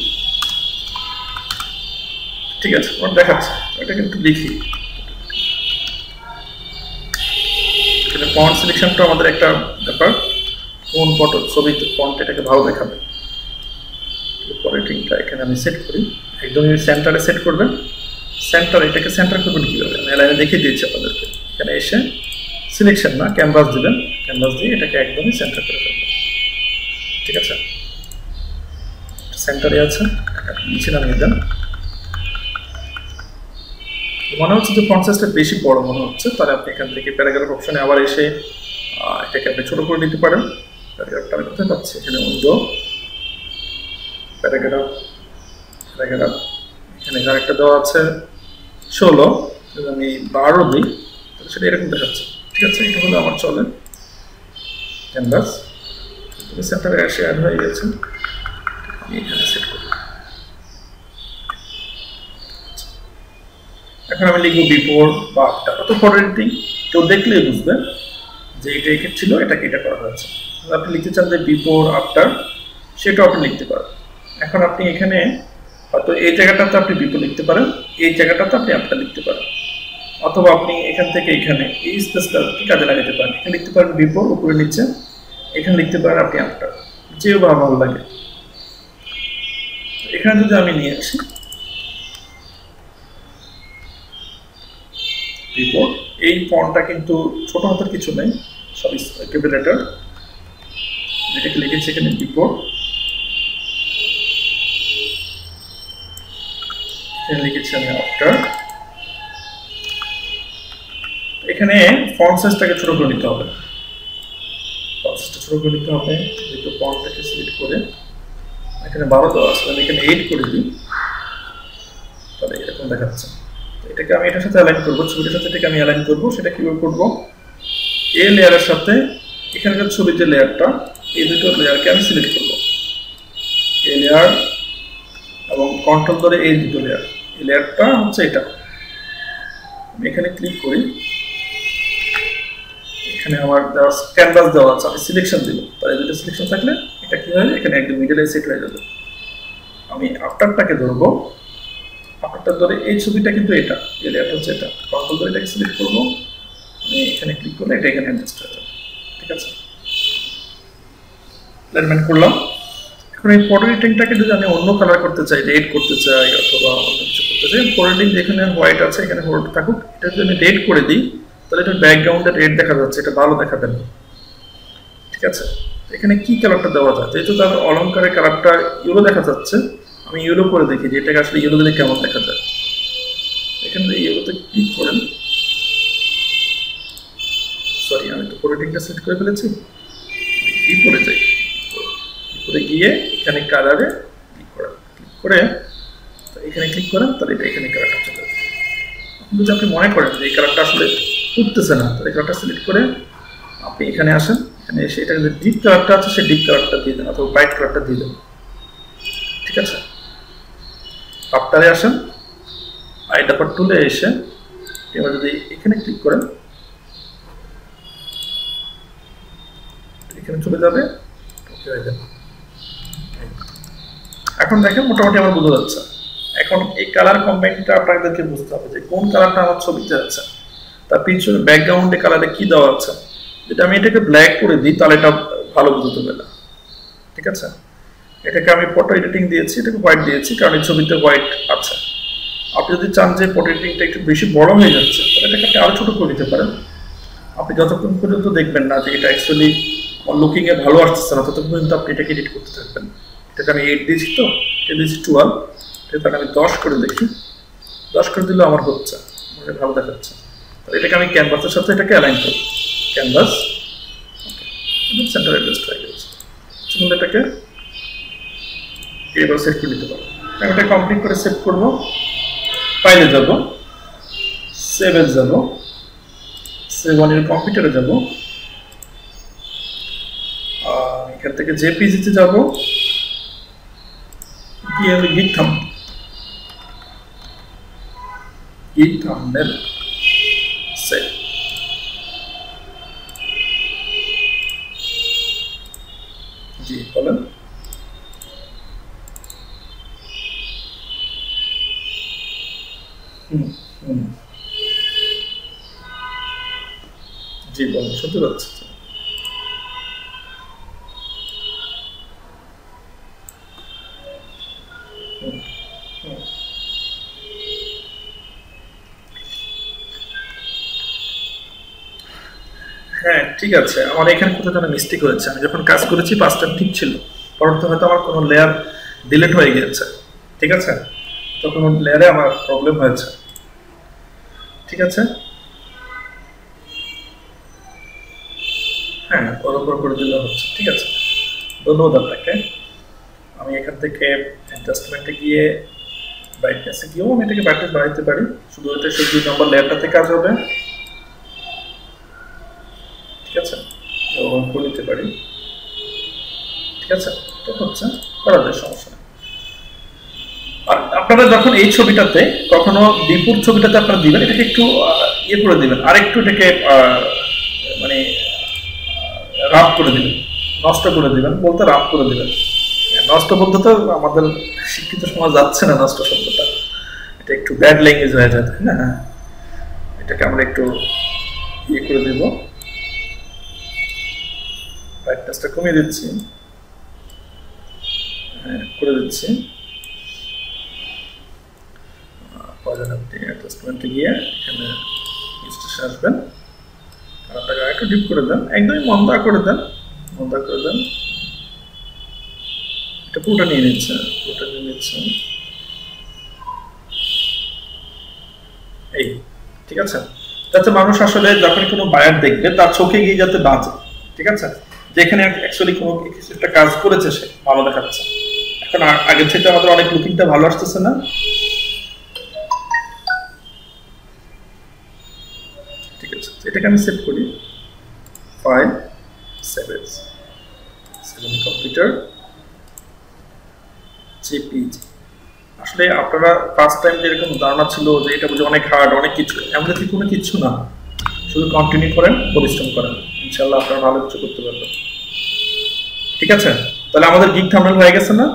ঠিক আছে, আমার দেখাচ্ছে। এটা কিন্তু লিখি, এখানে ফন্ট সিলেকশনটা আমাদের একটা ব্যাপার, কোন ফটো ছবিতে ফন্ট এটাকে ভালো দেখাবে। পরেটিংটা এখানে আমি সেট করি, একদমই সেন্টারে সেট করবেন। সেন্টার, এটাকে সেন্টার করবেন কীভাবে আমি লাইনে দেখিয়ে দিয়েছি আপনাদেরকে। এখানে এসে সিলেকশন না ক্যানভাস দিবেন, ক্যানভাস দিয়ে এটাকে একদমই সেন্টার করে ফেলবেন, ঠিক আছে? সেন্টারে আছে, নিচে নামিয়ে দেন। মনে হচ্ছে যে ফন্ট সাইজটা বেশি বড় মনে হচ্ছে, তাহলে আপনি এখান থেকে প্যারাগ্রাফ অপশনে আবার এসে এটাকে আপনি ছোট করে নিতে পারেন। প্যারাগ্রাফটা আমি কোথায় পাচ্ছি, এখানে উইন্ডো, প্যারাগ্রাফ, এখানে আরেকটা দেওয়া আছে 16, আমি 12 দিই, সেটা এরকম দেখাচ্ছে, ঠিক আছে? এটা হলো আমার চলে ক্যানভাস, সেন্টারে এসে অ্যাড হয়ে গেছে। এখানে সেট করব। এখন আমি লিখব বিফোর বা আফটার। অত ফটো এডিটিং কেউ দেখলেই বুঝবে যে এটা এখানে ছিল, এটাকে এটা করা হয়েছে। আপনি লিখতে চান যে বিফোর আফটার, সেটাও আপনি লিখতে পারেন। এখন আপনি এখানে হয়তো এই জায়গাটাতে আপনি বিফোর লিখতে পারেন, এই জায়গাটাতে আপনি আফটার লিখতে পারেন, অথবা আপনি এখান থেকে এখানে এই স্পেসটা কাজে লাগাতে পারেন। এখানে লিখতে পারেন বিফোর উপরে নিচে, এখানে লিখতে পারেন আপনি আফটার, যেভাবে ভালো লাগে। এখানে যদি আমি নিয়ে আসি বিফোর, এই ফন্টটা কিন্তু ছোট হাতের কিছু নেই, সব ক্যাপিটাল লেটার, যেটাকে লিখেছি এখানে বিফোর, এখানে লিখেছি আমি আফটার। এখানে ফন্ট সাইজটাকে ছোট করে নিতে হবে, ফন্ট সাইজটা ছোট করে নিতে হবে। যেহেতু ফন্টটাকে সিলেক্ট করে এখানে 12 দেওয়া আছে, আমি এখানে 8 করে দিই, তাহলে এরকম দেখাচ্ছে। এটাকে আমি এটার সাথে অ্যালাইন করবো, ছবিটার সাথে এটাকে আমি অ্যালাইন করবো। সেটা কিভাবে করবো, এই লেয়ারের সাথে এখানকার ছবির যে লেয়ারটা, এই দুটো লেয়ারকে আমি সিলেক্ট করবো, এই লেয়ার এবং কন্ট্রোল ধরে এই দুটো লেয়ার, এই লেয়ারটা হচ্ছে এটা। আমি এখানে ক্লিক করি, এখানে আমার ক্যানভাস দেওয়া আছে, আমি সিলেকশন দিব, তাহলে দুটো সিলেকশন থাকলে এটা কি হয়, এখানে একদম মিডলে সেট হয়ে যাবে। আমি আফটারটাকে ধরবো, আফটারটা ধরে এই ছবিটা কিন্তু এটা, এই লেয়ারটা হচ্ছে এটা, কন্ট্রোল ধরে এটাকে সিলেক্ট করবো, আমি এখানে ক্লিক করলে এটা এখানে অ্যাডজাস্ট হয়ে যাবে। ঠিক আছে, অ্যালাইনমেন্ট করলাম। এখন এই ফটো এডিটিংটাকে যদি আমি অন্য কালার করতে চাই, রেড করতে চাই অথবা অন্য কিছু করতে চাই, ফটো এডিটিং যেখানে হোয়াইট আছে এখানে হোয়াইট থাকুক, এটা যদি আমি রেড করে দিই তাহলে এটা ব্যাকগ্রাউন্ডে রেড দেখা যাচ্ছে, এটা ভালো দেখাবে না। ঠিক আছে, এখানে কি কালারটা দেওয়া যায়, যেহেতু তার অলঙ্কারের কালারটা ইয়েলো দেখা যাচ্ছে, আমি ইয়েলো করে দেখি যে এটাকে আসলে ইয়েলো দিলে কেমন দেখা যায়। এখানে ইয়েলোতে ক্লিক করেন, সরি আমি তো ফটো এডিটিংটা সেট করে ফেলেছি, বিপরে যাই, বিপরে গিয়ে এখানে কালারে ক্লিক করেন, ক্লিক করে এখানে ক্লিক করেন, তাহলে এটা এখানে কালারটা চলে আসবে। যদি আপনি মনে করেন যে এই কালারটা আসলে উঠতেছে না, তাহলে কালারটা সিলেক্ট করে আপনি এখানে আসেন, এখানে এসে এটা যে ডিপ কালারটা আছে সেই ডিপ কালারটা দিয়ে দেন অথবা ব্রাইট কালারটা দিয়ে দেন। ঠিক আছে, আফটারে আসেন, আইডাপার টুলে এসে এবার যদি এখানে ক্লিক করেন এখানে চলে যাবে, ওকে হয়ে যাবে। এখন দেখেন মোটামুটি আমার বোঝা যাচ্ছে। এখন এই কালার কম্বাইনটা আপনাদেরকে বুঝতে হবে যে কোন কালারটা আমার ছবিতে আছে, তার পিছনে ব্যাকগ্রাউন্ডে কালারে কি দেওয়া আছে। যদি আমি এটাকে ব্ল্যাক করে দিই তাহলে এটা ভালো বুঝতে পারবে না। ঠিক আছে, এটাকে আমি ফটো এডিটিং দিয়েছি, এটাকে হোয়াইট দিয়েছি কারণ এই ছবিতে হোয়াইট আছে। আপনি যদি চান যে ফটো এডিটিংটা একটু বেশি বড় হয়ে যাচ্ছে তাহলে এটাকে আপনি আরো ছোট করে দিতে পারেন। আপনি যতক্ষণ পর্যন্ত দেখবেন না যে এটা অ্যাকচুয়ালি লুকিং এ ভালো আসছে না, ততক্ষণ পর্যন্ত আপনি এটাকে এডিট করতে থাকবেন। এটাকে আমি 8 দিয়েছি, তো এটা দিয়েছি 12, এটাকে আমি 10 করে দেখি, 10 করে দিলে আমার হচ্ছে, মানে ভালো দেখাচ্ছে। তাহলে এটাকে আমি ক্যানভাসের সাথে এটাকে অ্যালাইন করব, ক্যানভাস সেন্টার অ্যাডজাস্ট হয়ে গেছে। চলুন এটাকে এবার সেট করে নিতে পারবো। আমি এটা কমপ্লিট করে সেভ করব, ফাইলে যাব, সেভে যাব, সেভ অন এর কম্পিউটারে যাব, এখান থেকে জেপিজিতে যাব, গিয়ে আমি গিট থাম্বনেল সেভ। জি বলেন। জি বলেন, শুনতে পাচ্ছি। হ্যাঁ ঠিক আছে, আমার এখানে কোথাও যেন মিস্টেক হয়েছে। আমি যখন কাজ করেছি 5টা ঠিক ছিল, পরবর্তী হয়তো আমার কোনো লেয়ার ডিলিট হয়ে গিয়েছে। ঠিক আছে, তো কোনো লেয়ারে আমার প্রবলেম হয়েছে। ঠিক আছে, হ্যাঁ বরাবর করে দিলে হচ্ছে। ঠিক আছে, ধন্যবাদ আপনাকে। আমি এখান থেকে অ্যাডজাস্টমেন্টে গিয়ে ব্রাইটনেসে গিয়েও আমি এটাকে ব্রাইটনেস বাড়াইতে পারি, শুধু এটা 2 নম্বর লেয়ারটাতে কাজ হবে। ঠিক আছে, করে নিতে পারি। ঠিক আছে, তো হচ্ছে করা যায়, সমস্যা নেই। আর আপনারা যখন এই ছবিটাতে কখনো বিপুর ছবিটাতে আপনারা দিবেন, এটাকে একটু ইয়ে করে দিবেন, আর একটু এটাকে মানে রাফ করে দিবেন, নষ্ট করে দিবেন, বলতে রাফ করে দিবেন। নষ্ট বলতে তো আমাদের শিক্ষিত সমাজ যাচ্ছে না নষ্ট শব্দটা, এটা একটু ব্যাড ল্যাঙ্গুয়েজ হয়ে যায়, তাই না? এটাকে আমরা একটু ইয়ে করে দেব, ব্রাইটনেসটা কমিয়ে দিচ্ছি, করে দিচ্ছি। আপনি অ্যাডজাস্টমেন্টে গিয়ে এখানে স্টেশন আসবেন, কালারটাকে একটু ডিপ করে দেন, একদমই মন্দা করে দেন, মন্দা করে দেন। এটা পুরোটা নিয়ে নিচ্ছে, পুরোটা নিয়ে নিচ্ছে, এই ঠিক আছে। যাতে মানুষ আসলে যখন কোনো বায়ার দেখবে তার চোখে গিয়ে যাতে বাঁচে, ঠিক আছে, যেখানে অ্যাকচুয়ালি কোনো কিছু একটা কাজ করেছে সে ভালো দেখাচ্ছে। এখন আগের থেকে আমাদের অনেক লুকিংটা ভালো আসতেছে না? ঠিক আছে, এটাকে আমি সেভ করি, file, save age, save computer, JPG. আসলে আপনারা ফার্স্ট টাইম যেরকম ধারণা ছিল যে এটা বুঝে অনেক হার্ড, অনেক কিছু, এমন কি কোনো কিছু না, শুধু কন্টিনিউ করেন, পরিশ্রম করেন, ইনশাআল্লাহ আপনারা ভালো কিছু করতে পারবেন। ঠিক আছে, তাহলে আমাদের গিগ থাম্বনেল হয়ে গেছে না?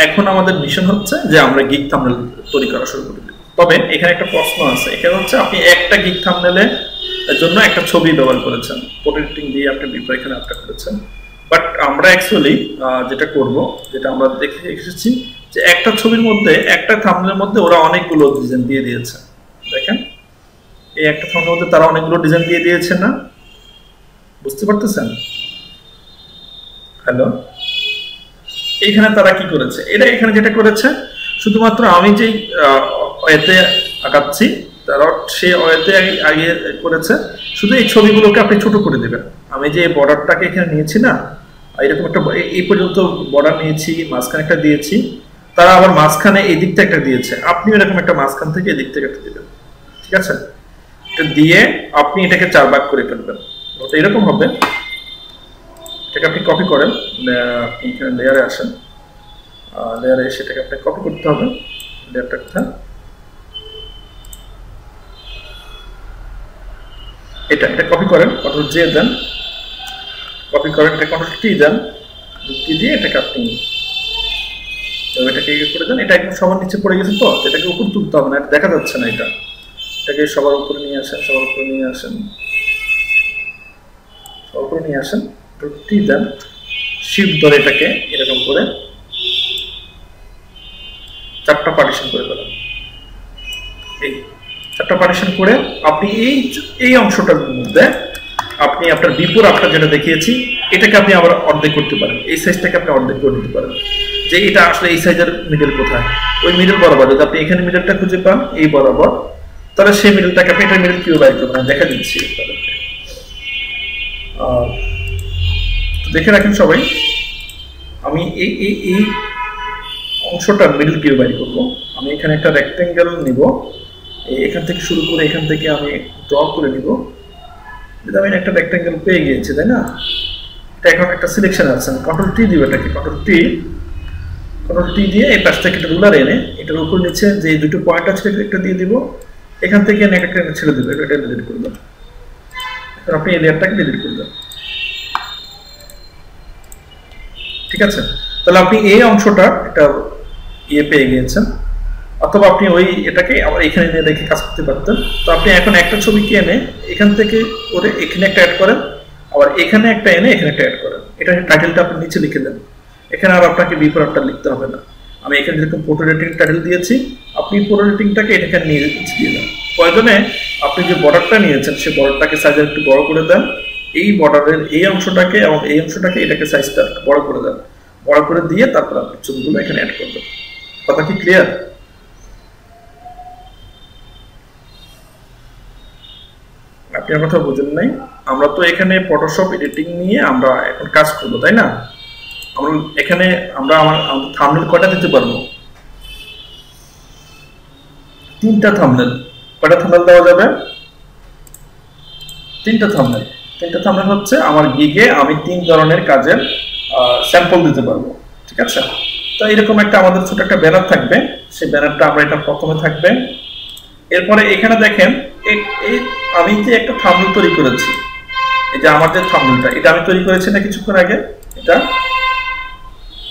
এখন আমাদের মিশন হচ্ছে যে আমরা গিগ থাম্বনেল তৈরি করা শুরু করে দেব। তবে এখানে একটা প্রশ্ন আছে, এখানে হচ্ছে আপনি একটা গিগ থাম্বনেলের জন্য একটা ছবি ব্যবহার করেছেন, ফটো এডিটিং দিয়ে আপনি বিফোর এখানে আপলোড করেছেন। বাট আমরা অ্যাকচুয়ালি যেটা করব, যেটা আমরা দেখে এসেছি যে একটা ছবির মধ্যে, একটা থাম্বনেলের মধ্যে ওরা অনেকগুলো ডিজাইন দিয়ে দিয়েছে। দেখেন এই একটা থাম্বনেলের মধ্যে তারা অনেকগুলো ডিজাইন দিয়ে দিয়েছে না? বুঝতে পারতেছেন? হ্যালো, এইখানে তারা কি করেছে, এরা এখানে যেটা করেছে শুধুমাত্র আমি যেই ওয়েতে আঁকাচ্ছি তারা সেই ওয়েতে আগে করেছে, শুধু এই ছবিগুলোকে আপনি ছোট করে দেবেন। আমি যে বর্ডারটাকে এখানে নিয়েছি না, এরকম একটা এই পর্যন্ত বর্ডার নিয়েছি, মাঝখানে একটা দিয়েছি, তারা আবার মাঝখানে এই দিকটা একটা দিয়েছে, আপনি এরকম একটা মাঝখান থেকে এই দিক থেকে একটা দিবেন। ঠিক আছে, এটা দিয়ে আপনি এটাকে 4 ভাগ করে ফেলবেন, ওটা এরকম হবে। এটাকে আপনি কপি করেন, আপনি এখানে লেয়ারে আসেন, লেয়ারে সেটাকে আপনি কপি করতে হবে, লেয়ারটা কোথায়, এটা কপি করেন, কন্ট্রোল জে দেন, কপি করেন, এটা কন্ট্রোল টি দেন, টি দিয়ে এটাকে আপনি এটাকে ইয়ে করে দেন। এটা একদম সবার নিচে পড়ে গেছে, তো এটাকে উপর তুলতে হবে না, এটা দেখা যাচ্ছে না, এটাকে সবার উপরে নিয়ে আসেন, সবার উপরে নিয়ে আসেন, সবার উপরে নিয়ে আসেন, টি দেন, শিফট ধরে এটাকে এরকম করে 4টা পার্টিশন করে দেবেন। এই 4টা পার্টিশন করে আপনি এই অংশটার মধ্যে আপনি আপনার বিফোর আফটার যেটা দেখিয়েছি এটাকে আপনি আবার অর্ধেক করতে পারেন, এই সাইজটাকে আপনি অর্ধেক করে দিতে পারেন, যে এটা আসলে এই সাইজের মিডল কোথায়, ওই মিডল বরাবর যদি আপনি এখানে মিডলটা খুঁজে পান এই বরাবর, তাহলে সেই মিডলটাকে আপনি এটা মিডল কিউ বাইর করবেন, দেখা দিচ্ছি তাদেরকে। দেখে রাখেন সবাই, আমি এই অংশটা মিডল কিউ বাইর করবো। আমি এখানে একটা রেক্টেঙ্গেল নিব, এখান থেকে শুরু করে এখান থেকে আমি ড্র করে নিব, যদি আমি একটা রেক্টেঙ্গেল পেয়ে গিয়েছি, তাই না? এটা এখন একটা সিলেকশন আছে, কন্ট্রোল টি দিব, এটাকে কন্ট্রোল টি দিয়ে এই পাশ থেকে একটা রুলার এনে এটার উপর নিচে যে দুটো পয়েন্ট আছে একটা দিয়ে দিব, এখান থেকে একটা ছেড়ে দেবো, এটা ডিলিট করে দেবো। এখন আপনি এই লেয়ারটাকে ডিলিট করে দেন। ঠিক আছে, তাহলে আপনি এই অংশটা একটা ইয়ে পেয়ে গিয়েছেন, অথবা আপনি ওই এটাকে আবার এখানে নিয়ে রেখে কাজ করতে পারতেন। তো আপনি এখন একটা ছবিকে এনে এখান থেকে করে এখানে একটা অ্যাড করেন, আবার এখানে একটা এনে এখানে একটা অ্যাড করেন, এটা টাইটেলটা আপনি নিচে লিখে দেন, এখানে আর আপনাকে বিফোর আফটার লিখতে হবে না। আমি এখানে যেরকম ফটো রেটিং টাইটেল দিয়েছি, আপনি ফটো রেটিংটাকে এটাকে নিয়ে দিয়ে দেন। প্রয়োজনে আপনি যে বর্ডারটা নিয়েছেন সেই বর্ডারটাকে সাইজ একটু বড় করে দেন, এই বর্ডারের এই অংশটাকে এবং এই অংশটাকে এটাকে সাইজটা বড় করে দেন, বড় করে দিয়ে তারপর আপনি ছবিগুলো এখানে অ্যাড করবেন। কথা কি ক্লিয়ার? আপনি আমার কথা বুঝেন নাই? আমরা তো এখানে ফটোশপ এডিটিং নিয়ে আমরা এখন কাজ করবো, তাই না? আমরা এখানে আমরা আমার থাম্বনেল কয়টা দিতে পারবো? 3টা থাম্বনেল। কয়টা থাম্বনেল দেওয়া যাবে? 3টা থাম্বনেল। 3টা থাম্বনেল হচ্ছে আমার গিগে আমি 3 ধরনের কাজের স্যাম্পল দিতে পারবো। ঠিক আছে, তো এরকম একটা আমাদের ছোট একটা ব্যানার থাকবে, সেই ব্যানারটা আমরা এটা প্রথমে থাকবে। এরপরে এখানে দেখেন এই আমি যে একটা থাম্বনেল তৈরি করেছি, এই যে আমার যে থাম্বনেলটা এটা আমি তৈরি করেছি না কিছুক্ষণ আগে, এটা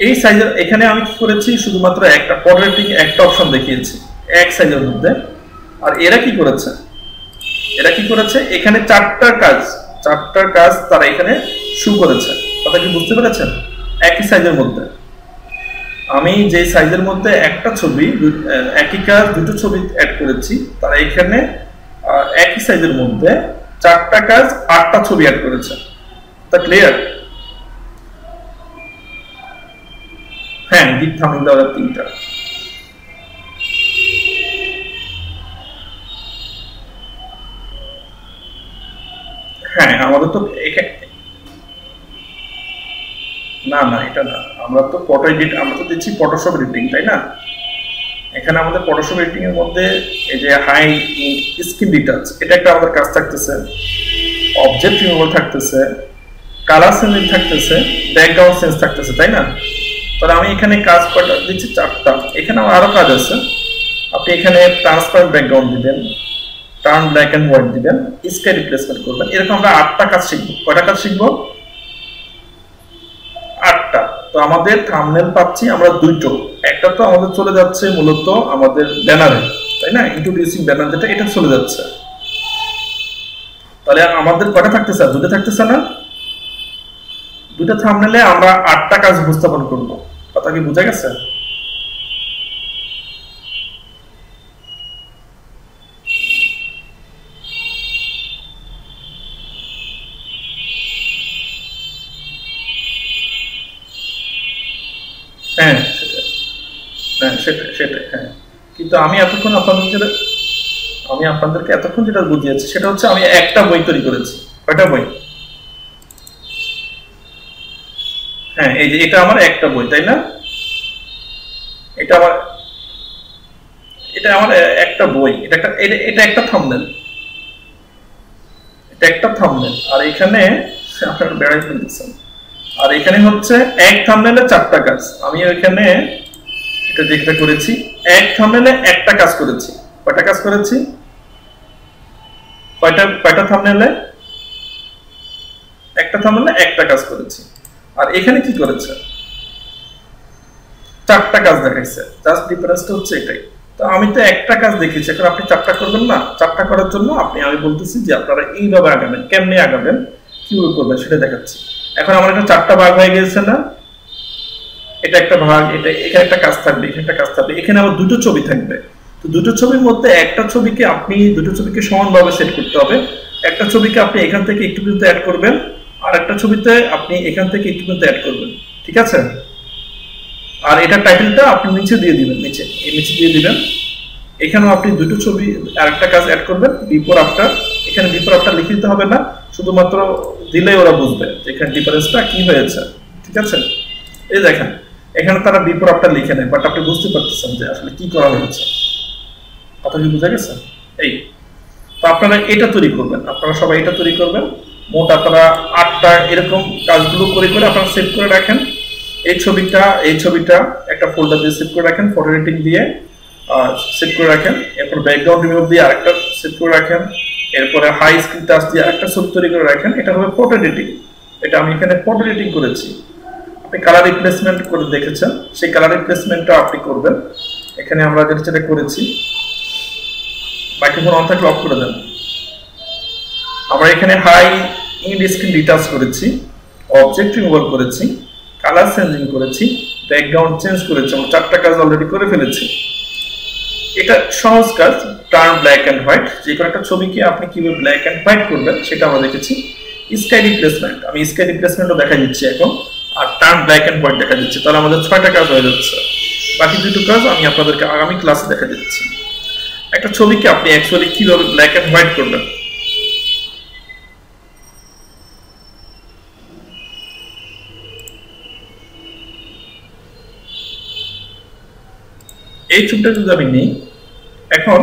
এই সাইজের এখানে আমি কি করেছি শুধুমাত্র একটা পডরেটিং একটা অপশন দেখিয়েছি এক সাইজের মধ্যে। আর এরা কি করেছে, এখানে চারটার কাজ তারা এখানে শু করেছে। কথা কি বুঝতে পেরেছেন? একই সাইজের মধ্যে আমি যে সাইজের মধ্যে একটা ছবি একই কাজ দুটো ছবি অ্যাড করেছি, তারা এখানে একই সাইজের মধ্যে চারটা কাজ 8টা ছবি অ্যাড করেছে। তা ক্লিয়ার? হ্যাঁ, ডিপ থাম্বনেল দেওয়ার 3টা। হ্যাঁ, আমাদের তো না এটা না, আমরা তো ফটো এডিট, আমরা তো দিচ্ছি ফটোশপ এডিটিং, তাই না? এখানে আমাদের ফটোশপ এডিটিং এর মধ্যে এই যে হাই স্ক্রিন ডিটেইলস এটা একটা আমাদের কাজ থাকতেছে, অবজেক্ট রিমুভাল থাকতেছে, কালার চেঞ্জিং থাকতেছে, ব্যাকগ্রাউন্ড চেঞ্জ থাকতেছে, তাই না? তাহলে আমি এখানে কাজ কয়টা দিচ্ছি? 4টা। এখানে আমার আরো কাজ আছে। আপনি এখানে ট্রান্সপারেন্ট ব্যাকগ্রাউন্ড দিবেন, টার্ন ব্ল্যাক এন্ড হোয়াইট দিবেন, স্কাই রিপ্লেসমেন্ট করবেন। এরকম আমরা 8টা কাজ শিখবো। কয়টা কাজ শিখবো? 8টা। তো আমাদের থাম্বনেল পাচ্ছি আমরা 2টো। একটা তো আমাদের চলে যাচ্ছে মূলত আমাদের ব্যানারে, তাই না? ইন্ট্রোডিউসিং ব্যানার যেটা, এটা চলে যাচ্ছে। তাহলে আমাদের কয়টা থাকতেছে? 2টা থাকতেছে না? 2টা থাম্বনেলে আমরা 8টা কাজ উপস্থাপন করব। কথা কি বোঝা গেছে? হ্যাঁ সেটাই হ্যাঁ। কিন্তু আমি আপনাদেরকে এতক্ষণ যেটা বুঝিয়েছি সেটা হচ্ছে আমি একটা বই তৈরি করেছি। কয়টা বই? হ্যাঁ, এই যে এটা আমার একটা বই, তাই না? এটা আমার একটা বই, এটা একটা থাম্বনেল, আর এখানে আপনারা বেড়াই ফেলতেছেন। আর এখানে হচ্ছে এক থাম্বনেলে 4টা কাজ। আমি এখানে এটা যেটা করেছি এক থাম্বনেলে একটা কাজ করেছি। কয়টা কাজ করেছি? কয়টা থাম্বনেলে? একটা থাম্বনেলে একটা কাজ করেছি। আর এখানে কি করেছে? 4টা কাজ দেখাইছে। জাস্ট ডিফারেন্সটা হচ্ছে এটাই। তো আমি তো একটা কাজ দেখিয়েছি, এখন আপনি 4টা করবেন না? 4টা করার জন্য আমি বলতেছি যে আপনারা এইভাবে আগাবেন। কেমনে আগাবেন, কিভাবে করবেন সেটা দেখাচ্ছি। এখন আমার এটা 4টা ভাগ হয়ে গেছে না? এটা একটা ভাগ, এখানে একটা কাজ থাকবে, এখানে একটা কাজ থাকবে, এখানে আবার 2টো ছবি থাকবে। তো 2টো ছবির মধ্যে একটা ছবিকে দুটো ছবিকে সমানভাবে সেট করতে হবে। একটা ছবিকে আপনি এখান থেকে একটু পর্যন্ত অ্যাড করবেন, আর একটা ছবিতে আপনি এখান থেকে একটু পর্যন্ত অ্যাড করবেন। ঠিক আছে? আর এটা টাইটেলটা আপনি নিচে দিয়ে দিবেন, নিচে দিয়ে দিবেন। এখানেও আপনি 2টো ছবি আর একটা কাজ অ্যাড করবেন, বিফোর আফটার। এখানে বিফোর আফটার লিখে দিতে হবে না, শুধুমাত্র দিলেই ওরা বুঝবে যে এখানে ডিফারেন্সটা কি হয়েছে। ঠিক আছে? এই দেখেন এখানে তারা বিফোর আফটার লিখে নেয়, বাট আপনি বুঝতে পারতেছেন যে আসলে কি করা হয়েছে। কথা কি বুঝা গেছে? এই তো আপনারা এটা তৈরি করবেন, আপনারা সবাই এটা তৈরি করবেন। মোট আপনারা 8টা এরকম কাজগুলো করে আপনারা সেভ করে রাখেন। এই ছবিটা একটা ফোল্ডার দিয়ে সেভ করে রাখেন, ফটো এডিটিং দিয়ে সেভ করে রাখেন। এরপর ব্যাকগ্রাউন্ড রিমুভ দিয়ে আরেকটা সেভ করে রাখেন। এরপরে হাই স্ক্রিন টাচ দিয়ে আরেকটা ছবি তৈরি করে রাখেন। এটা হবে ফটো এডিটিং। এটা আমি এখানে ফটো এডিটিং করেছি। আপনি কালার রিপ্লেসমেন্ট করে দেখেছেন, সেই কালার রিপ্লেসমেন্টটা আপনি করবেন। এখানে আমরা যেটা করেছি, মাইক্রোফোন অন থাকলে অফ করে দেন। আমরা এখানে হাই ইন স্ক্রিন ডিটাচ করেছি, অবজেক্ট রিমুভাল করেছি, কালার চেঞ্জিং করেছি, ব্যাকগ্রাউন্ড চেঞ্জ করেছি। আমরা 4টা কাজ অলরেডি করে ফেলেছি। এটা সহজ কাজ, টার্ন ব্ল্যাক এন্ড হোয়াইট। যে কোনো একটা ছবিকে আপনি কিভাবে ব্ল্যাক এন্ড হোয়াইট করবেন সেটা আমরা দেখেছি। স্কাই রিপ্লেসমেন্ট, আমি স্কাই রিপ্লেসমেন্টও দেখা দিচ্ছি এখন, আর টার্ন ব্ল্যাক এন্ড হোয়াইট দেখা দিচ্ছে। তাহলে আমাদের 6টা কাজ হয়ে যাচ্ছে। বাকি 2টো কাজ আমি আপনাদেরকে আগামী ক্লাসে দেখা দিচ্ছি। একটা ছবিকে আপনি অ্যাকচুয়ালি কিভাবে ব্ল্যাক এন্ড হোয়াইট করবেন। এই ছবিটা যদি আমি নিই, এখন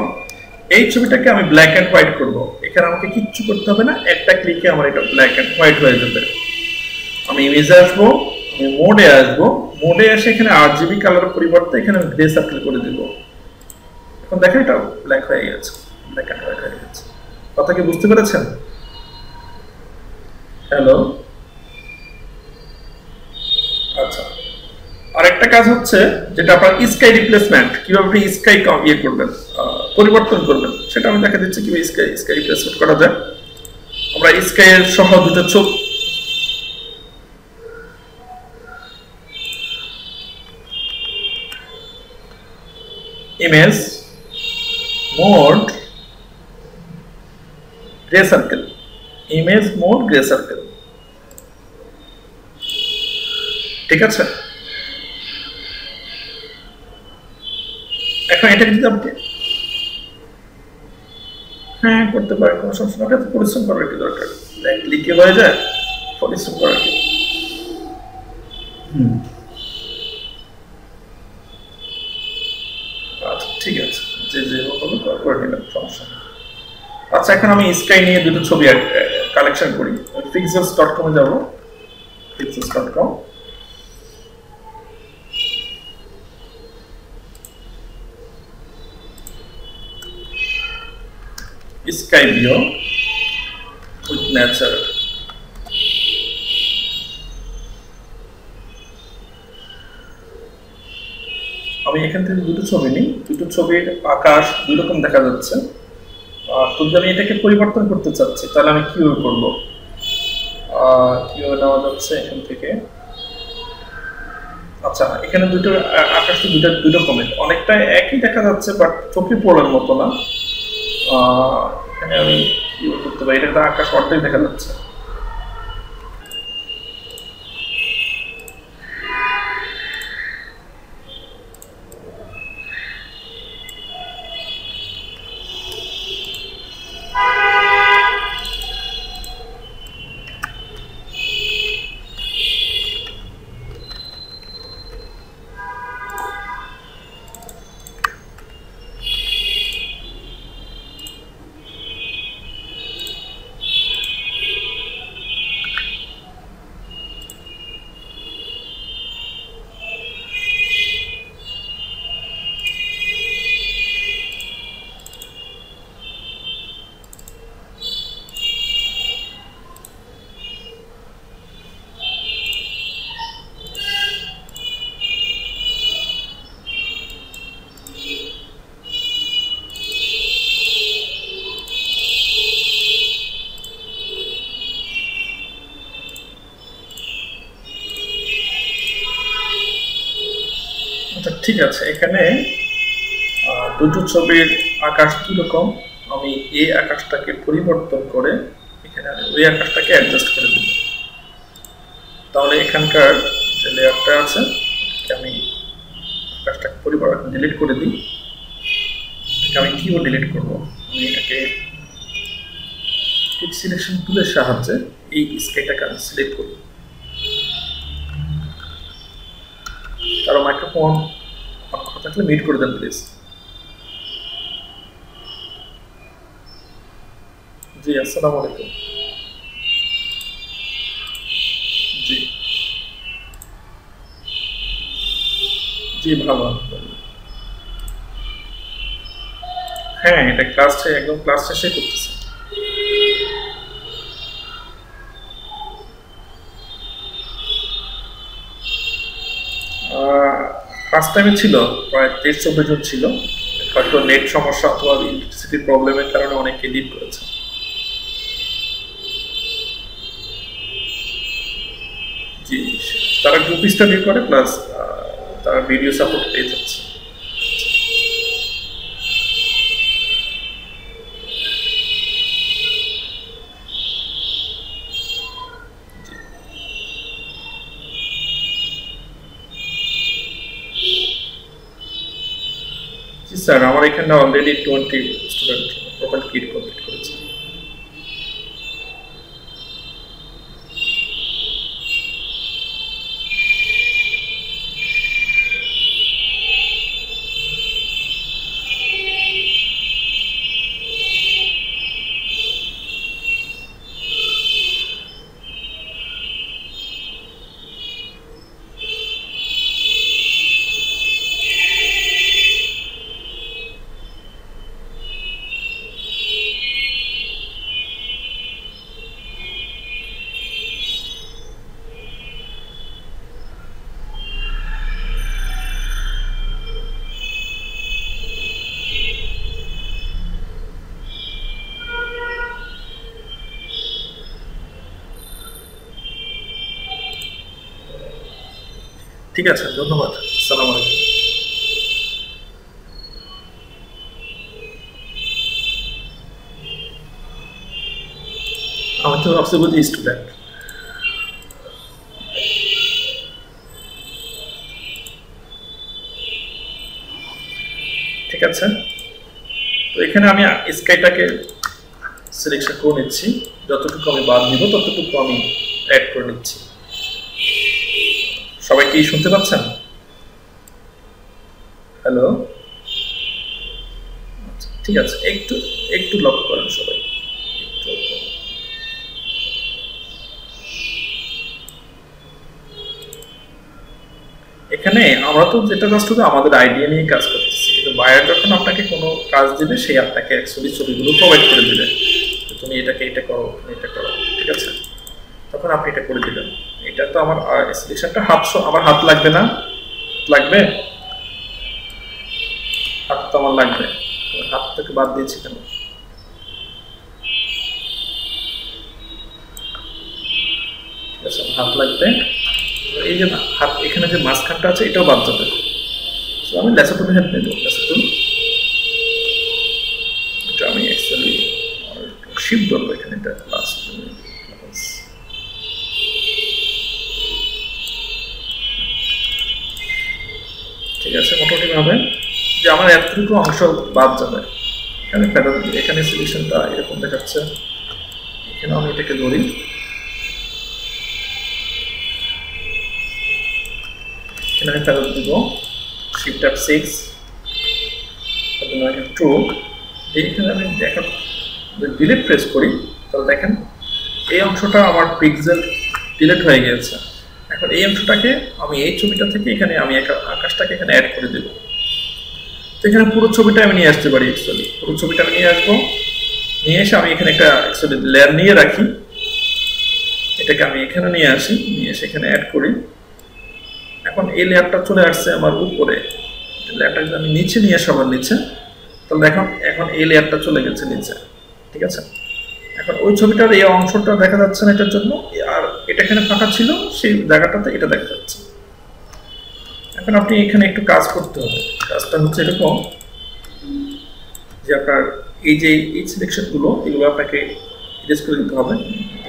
এই ছবিটাকে আমি ব্ল্যাক এন্ড হোয়াইট করব। এখানে আমাকে কিচ্ছু করতে হবে না, একটা ক্লিকে আমার এটা ব্ল্যাক এন্ড হোয়াইট হয়ে যাবে। আমি ইমেজে আসবো, আমি মোডে আসবো, মোডে এসে এখানে RGB কালার পরিবর্তে এখানে গ্রে সার্কেল করে দেব। এখন দেখেন এটা ব্ল্যাক হয়ে গেছে, ব্ল্যাক এন্ড হোয়াইট হয়ে গেছে। কথা কি বুঝতে পেরেছেন? হ্যালো, আচ্ছা। আরেকটা কাজ হচ্ছে যেটা আপনার স্কাই রিপ্লেসমেন্ট, কিভাবে আপনি স্কাই ইয়ে করবেন, পরিবর্তন করবেন, সেটা আমি দেখা দিচ্ছি কিভাবে স্কাই রিপ্লেসমেন্ট করা যায়। আমরা স্কাই এর সহ দুটো ছবি image mode grey circle, image mode grey circle, ঠিক আছে। এখন এটা যদি আপনি হ্যাঁ করতে পারেন, কোনো সমস্যা না, পরিশ্রম করার কি দরকার, লিখে হয়ে যায়, পরিশ্রম করার কি। আচ্ছা ঠিক আছে, যে যেভাবে করে নেবেন, সমস্যা নেই। আচ্ছা এখন আমি স্কাই নিয়ে দুটো ছবি কালেকশন করি। pixels.com এ যাব, pixels.com, sky view with nature. আমি এখান থেকে দুটো ছবি নিই, দুটো ছবির আকাশ দুই রকম দেখা যাচ্ছে। তো যদি আমি এটাকে পরিবর্তন করতে চাচ্ছি তাহলে আমি কিভাবে করব? কিভাবে নেওয়া যাচ্ছে এখান থেকে? আচ্ছা এখানে দুটো আকাশ তো দুই রকমের, অনেকটা একই দেখা যাচ্ছে বাট চোখে পড়ার মতো না। এখানে আমি কিভাবে করতে পারি? এটা আকাশ অর্ধেক দেখা যাচ্ছে। আচ্ছা ঠিক আছে, এখানে দুটো ছবির আকাশ দুই রকম, আমি এই আকাশটাকে পরিবর্তন করে এখানে ওই আকাশটাকে অ্যাডজাস্ট করে দেব। তাহলে এখানকার যে লেয়ারটা আছে আমি আকাশটাকে পরিবর্তন ডিলিট করে দিই। আমি কিভাবে ডিলিট করব? আমি এটাকে কুইক সিলেকশন টুলের সাহায্যে এই স্কেলটাকে আমি সিলেক্ট করি। কারো মাইক্রোফোন কথা থাকলে মিউট করে দেন প্লিজ। জি আসসালামু আলাইকুম। জি জি ভালো। হ্যাঁ এটা ক্লাস একদম ক্লাস শেষে করতেছি। ফার্স্ট টাইমে ছিল প্রায় 23-24 জন ছিল, হয়তো নেট সমস্যা অথবা ইলেকট্রিসিটির প্রবলেমের কারণে অনেকে লিভ করেছে। জি তারা গ্রুপ স্টাডি করে প্লাস তারা ভিডিও সাপোর্ট পেয়ে যাচ্ছে। জি স্যার, আমার এখানে already 20 student profile create complete করেছে। ঠিক আছে, ধন্যবাদ। আসসালামু আলাইকুম। আমি তো ভাবছি বুঝি স্টুডেন্ট। ঠিক আছে, তো এখানে আমি স্কাইটাকে সিলেকশন করে নিচ্ছি, যতটুকু আমি বাদ দিব ততটুকু আমি অ্যাড করে নিচ্ছি। সবাই কি শুনতে পাচ্ছেন? হ্যালো, ঠিক আছে, একটু একটু লক্ষ্য করেন সবাই। এখানে আমরা তো যেটা জাস্ট আমাদের আইডিয়া নিয়ে কাজ করতেছি, কিন্তু বায়ার যখন আপনাকে কোনো কাজ দিবে সেই আপনাকে অ্যাকচুয়ালি ছবিগুলো প্রোভাইড করে দিবে, তুমি এটাকে এটা করো, এটা করো, ঠিক আছে, তখন আপনি এটা করে দিবেন। এটা তো আমার সিলেকশনটা আমার হাত লাগবে না? লাগবে, হাত তো আমার লাগবে, হাত থেকে বাদ দিয়েছি কেন? ঠিক আছে, হাত লাগবে। এই যে হাত এখানে যে মাঝখানটা আছে এটাও বাদ যাবে। আমি লেসা টুলে হেল্প নেব, লেসা টুল এটা আমি অ্যাকচুয়ালি শিফট ধরবো এখানে, এটা লাস্ট। ঠিক আছে, মোটামুটি ভাবে যে আমার এতটুকু অংশ বাদ যাবে। এখানে প্যাটার্ন, এখানে সিলেকশনটা এরকম দেখাচ্ছে, এখানে আমি এটাকে ধরি, এখানে আমি ফেরত দিব শিফট F6, ট্রু। এখানে আমি দেখেন ডিলিট প্রেস করি, তাহলে দেখেন এই অংশটা আমার পিক্সেল ডিলিট হয়ে গেছে। এখন এই অংশটাকে আমি এই ছবিটা থেকে এখানে আমি আকাশটাকে এখানে অ্যাড করে দেব। তো এখানে পুরো ছবিটা আমি নিয়ে আসতে পারি, অ্যাকচুয়ালি পুরো ছবিটা আমি নিয়ে আসবো, নিয়ে এসে আমি এখানে একটা অ্যাকচুয়ালি লেয়ার নিয়ে রাখি, এটাকে আমি এখানে নিয়ে আসি, নিয়ে এসে এখানে অ্যাড করি। এখন এই লেয়ারটা চলে আসছে আমার উপরে, লেয়ারটা যদি আমি নিচে নিয়ে আসি, আবার নিচে, তাহলে দেখুন এখন এই লেয়ারটা চলে গেছে নিচে। ঠিক আছে, এখন ওই ছবিটার এই অংশটা দেখা যাচ্ছে না এটার জন্য, আর এটা এখানে ফাঁকা ছিল সেই জায়গাটাতে এটা দেখা যাচ্ছে। এখন আপনি এখানে একটু কাজ করতে হবে, কাজটা হচ্ছে এরকম যে আপনার এই যে এই সিলেকশনগুলো এগুলো আপনাকে ইরেজ করে দিতে হবে।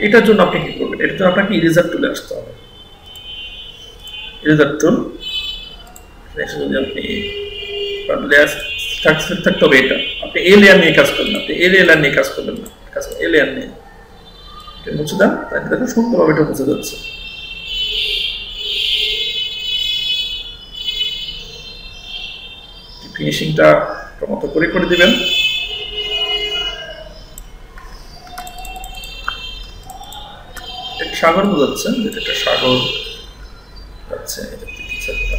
এটার জন্য আপনি কি করবেন, এটার জন্য আপনাকে ইরেজার টুলে আসতে হবে। ইরেজার টুল যদি আপনি লেয়ার থাকতে হবে, এটা আপনি এই লেয়ার নিয়ে কাজ করবেন, আপনি এই লেয়ার নিয়ে কাজ করবেন না, কাজ এই লেয়ার নিয়ে এটা মুছে দেন, তাহলে দেখুন সুন্দরভাবে এটা মুছে যাচ্ছে। ফিনিশিংটা মতো করে দিবেন। সাগর বোঝাচ্ছে, যেটা একটা সাগর যাচ্ছে, এটা কিছু একটা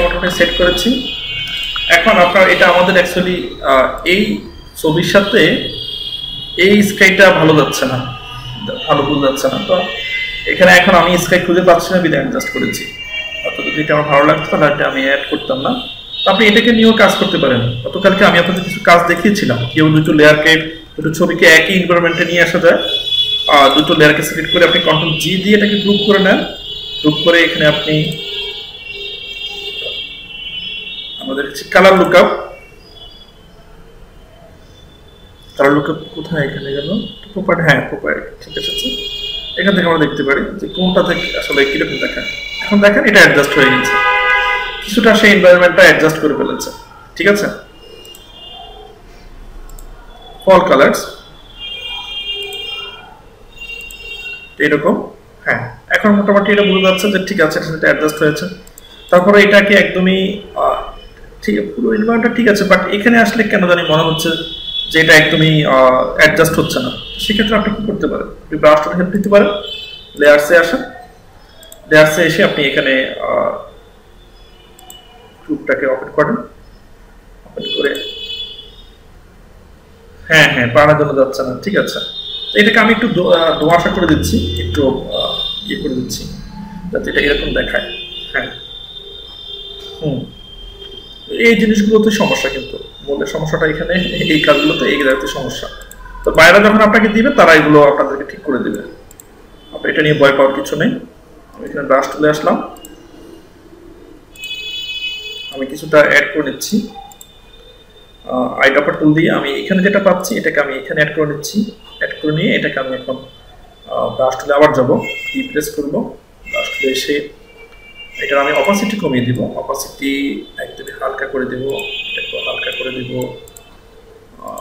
মোটামুটি সেট করেছি। এখন আপনার এটা আমাদের অ্যাকচুয়ালি এই ছবির সাথে এই স্কাইটা ভালো যাচ্ছে না, ভালো বোঝা যাচ্ছে না, তো এখানে এখন আমি স্কাই খুঁজে পাচ্ছি না, বিধায় অ্যাডজাস্ট করেছি। অর্থাৎ যদি এটা আমার ভালো লাগতো তাহলে এটা আমি অ্যাড করতাম না। তো আপনি এটাকে নিয়েও কাজ করতে পারেন। গতকালকে আমি আপনাদের কিছু কাজ দেখিয়েছিলাম, কেউ দুটো লেয়ারকে, দুটো ছবিকে একই এনভায়রনমেন্টে নিয়ে আসা যায়। দুটো লেয়ারকে সিলেক্ট করে আপনি কন্ট্রোল জি দিয়ে এটাকে গ্রুপ করে নেন, গ্রুপ করে এখানে আপনি আমাদের কালার লুকআপ, কালার লুকআপ কোথায়, এখানে গেল প্রপার্টি, হ্যাঁ প্রপার্টি, ঠিক আছে। এখান থেকে আমরা দেখতে পারি যে কোনটা থেকে আসলে কিরকম দেখায়। এখন দেখেন এটা অ্যাডজাস্ট হয়ে গেছে, কিছুটা সেই এনভায়রনমেন্টটা অ্যাডজাস্ট করে ফেলেছে। ঠিক আছে, ফল কালার্স এরকম, হ্যাঁ। এখন মোটামুটি এটা বোঝা যাচ্ছে যে ঠিক আছে, এটা অ্যাডজাস্ট হয়েছে। তারপরে এটাকে একদমই ঠিক পুরো এনভায়রনমেন্টটা ঠিক আছে, বাট এখানে আসলে কেন জানি মনে হচ্ছে যে এটা একদমই অ্যাডজাস্ট হচ্ছে না। সেক্ষেত্রে আপনি কি করতে পারেন, আপনি ব্রাশ টুলের হেল্প নিতে পারেন। লেয়ার্সে আসেন, লেয়ার্সে এসে আপনি এখানে গ্রুপটাকে ওপেন করেন, ওপেন করে হ্যাঁ হ্যাঁ বাড়ানোর জন্য যাচ্ছে না, ঠিক আছে। এটাকে আমি একটু দোয়াশা করে দিচ্ছি, একটু ইয়ে করে দিচ্ছি যাতে এটা এরকম দেখায়। হ্যাঁ এই জিনিসগুলোতে সমস্যা, কিন্তু মূলের সমস্যাটা এখানে এই কাজগুলোতে, এই জায়গাতে সমস্যা। তো বাইরে যখন আপনাকে দিবে তারা এগুলো আপনাদেরকে ঠিক করে দিবে, আপনি এটা নিয়ে ভয় পাওয়ার কিছু নেই। আমি এখানে ব্রাশ তুলে আসলাম, আমি কিছুটা অ্যাড করে নিচ্ছি আইড্রপার টুল দিয়ে। আমি এখানে যেটা পাচ্ছি এটাকে আমি এখানে অ্যাড করে নিচ্ছি, অ্যাড করে নিয়ে এটাকে আমি এখন ব্রাশ টুলে আবার যাবো, প্রেস করবো, ব্রাশ টুলে এসে এটার আমি অপাসিটি কমিয়ে দিব, অপাসিটি একদমই হালকা করে দেব, এটাকে হালকা করে দিব,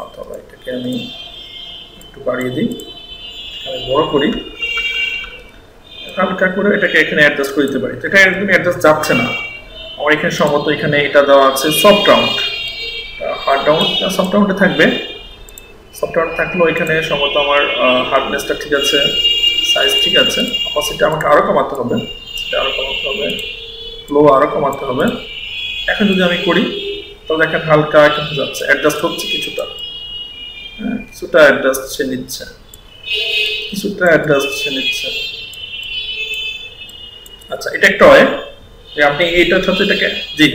অথবা এটাকে আমি একটু বাড়িয়ে দিই, আমি বড় করি, হালকা করে এটাকে এখানে অ্যাডজাস্ট করে দিতে পারি। এটা একদমই অ্যাডজাস্ট যাচ্ছে না আমার এখানে, সম্ভবত এখানে এটা দেওয়া আছে soft round, hard round soft রাউন্ডে থাকবে। সফট রাউন্ড থাকলেও এখানে সম্ভবত আমার হার্ডনেসটা ঠিক আছে, সাইজ ঠিক আছে। অপাসিটি আমাকে আরও কমাতে হবে, আরও কমাতে হবে, ফ্লো আরও কমাতে হবে। এখন যদি আমি করি তাহলে দেখেন হালকা কিন্তু যাচ্ছে, অ্যাডজাস্ট হচ্ছে কিছুটা, হ্যাঁ কিছুটা অ্যাডজাস্ট সে নিচ্ছে, কিছুটা অ্যাডজাস্ট সে নিচ্ছে। আচ্ছা এটা একটা হয় যে আপনি এইটার সাথে এটাকে জি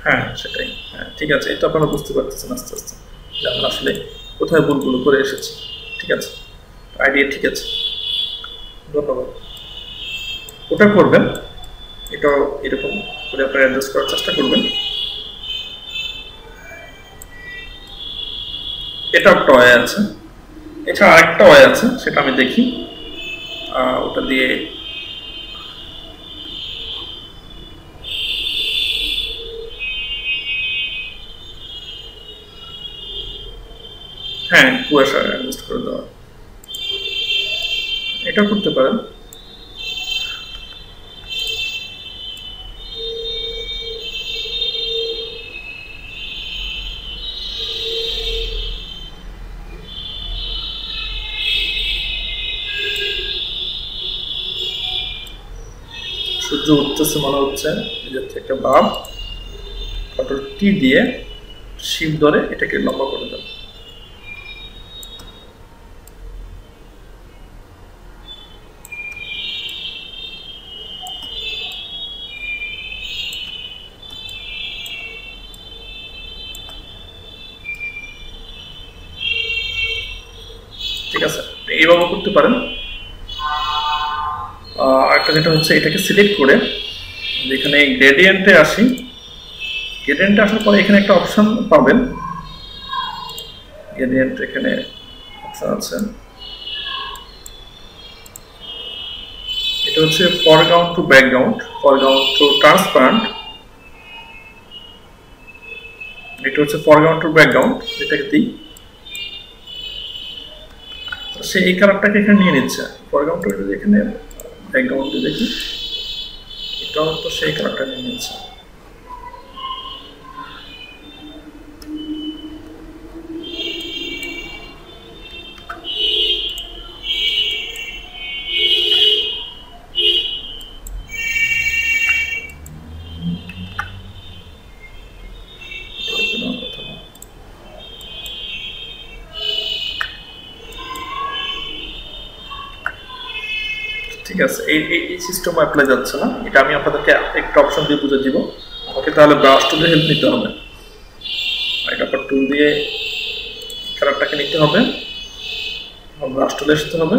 হ্যাঁ সেটাই, হ্যাঁ ঠিক আছে। এটা আপনারা বুঝতে পারতেছেন আস্তে আস্তে যে আমরা আসলে কোথায় ভুলগুলো করে এসেছি। ঠিক আছে, আইডিয়া ঠিক আছে, ধন্যবাদ। ওটা করবেন, এটাও এরকম করে আপনারা অ্যাডজাস্ট করার চেষ্টা করবেন। এটা একটা ওয়ে আছে, এছাড়া আরেকটা ওয়ে আছে, সেটা আমি দেখি। ওটা দিয়ে হ্যাঁ কুয়াশা অ্যাডজাস্ট করে দেওয়া, এটা করতে পারেন। সূর্য উঠতেছে মনে হচ্ছে, নিজের থেকে ভাব, কন্ট্রোল টি দিয়ে শিপ ধরে এটাকে লম্বা করে দেন। ঠিক আছে, এইভাবে করতে পারেন। আরেকটা যেটা হচ্ছে এটাকে সিলেক্ট করে এখানে গ্রেডিয়েন্টে আসি, গ্রেডিয়েন্টে আসার পরে এখানে একটা অপশন পাবেন, গ্রেডিয়েন্ট এখানে অপশন আছে, এটা হচ্ছে foreground to background, foreground to transparent, এটা হচ্ছে ফরগ্রাউন্ড টু ব্যাকগ্রাউন্ড। এটাকে দিই, সে এই কালারটাকে এখানে নিয়ে নিচ্ছে, ফরগ্রাউন্ড টু এখানে ব্যাকগ্রাউন্ডে দেখি, এটাও তো সেই কালারটা নিয়ে নিচ্ছে। ঠিক আছে, এই সিস্টেম অ্যাপ্লাই যাচ্ছে না, এটা আমি আপনাদেরকে একটা অপশন দিয়ে বুঝে দিব। ওকে, তাহলে ব্রাশ টুলের হেল্প নিতে হবে, আইড্রপার টুল দিয়ে কালারটাকে নিতে হবে, ব্রাশ টুলে আসতে হবে,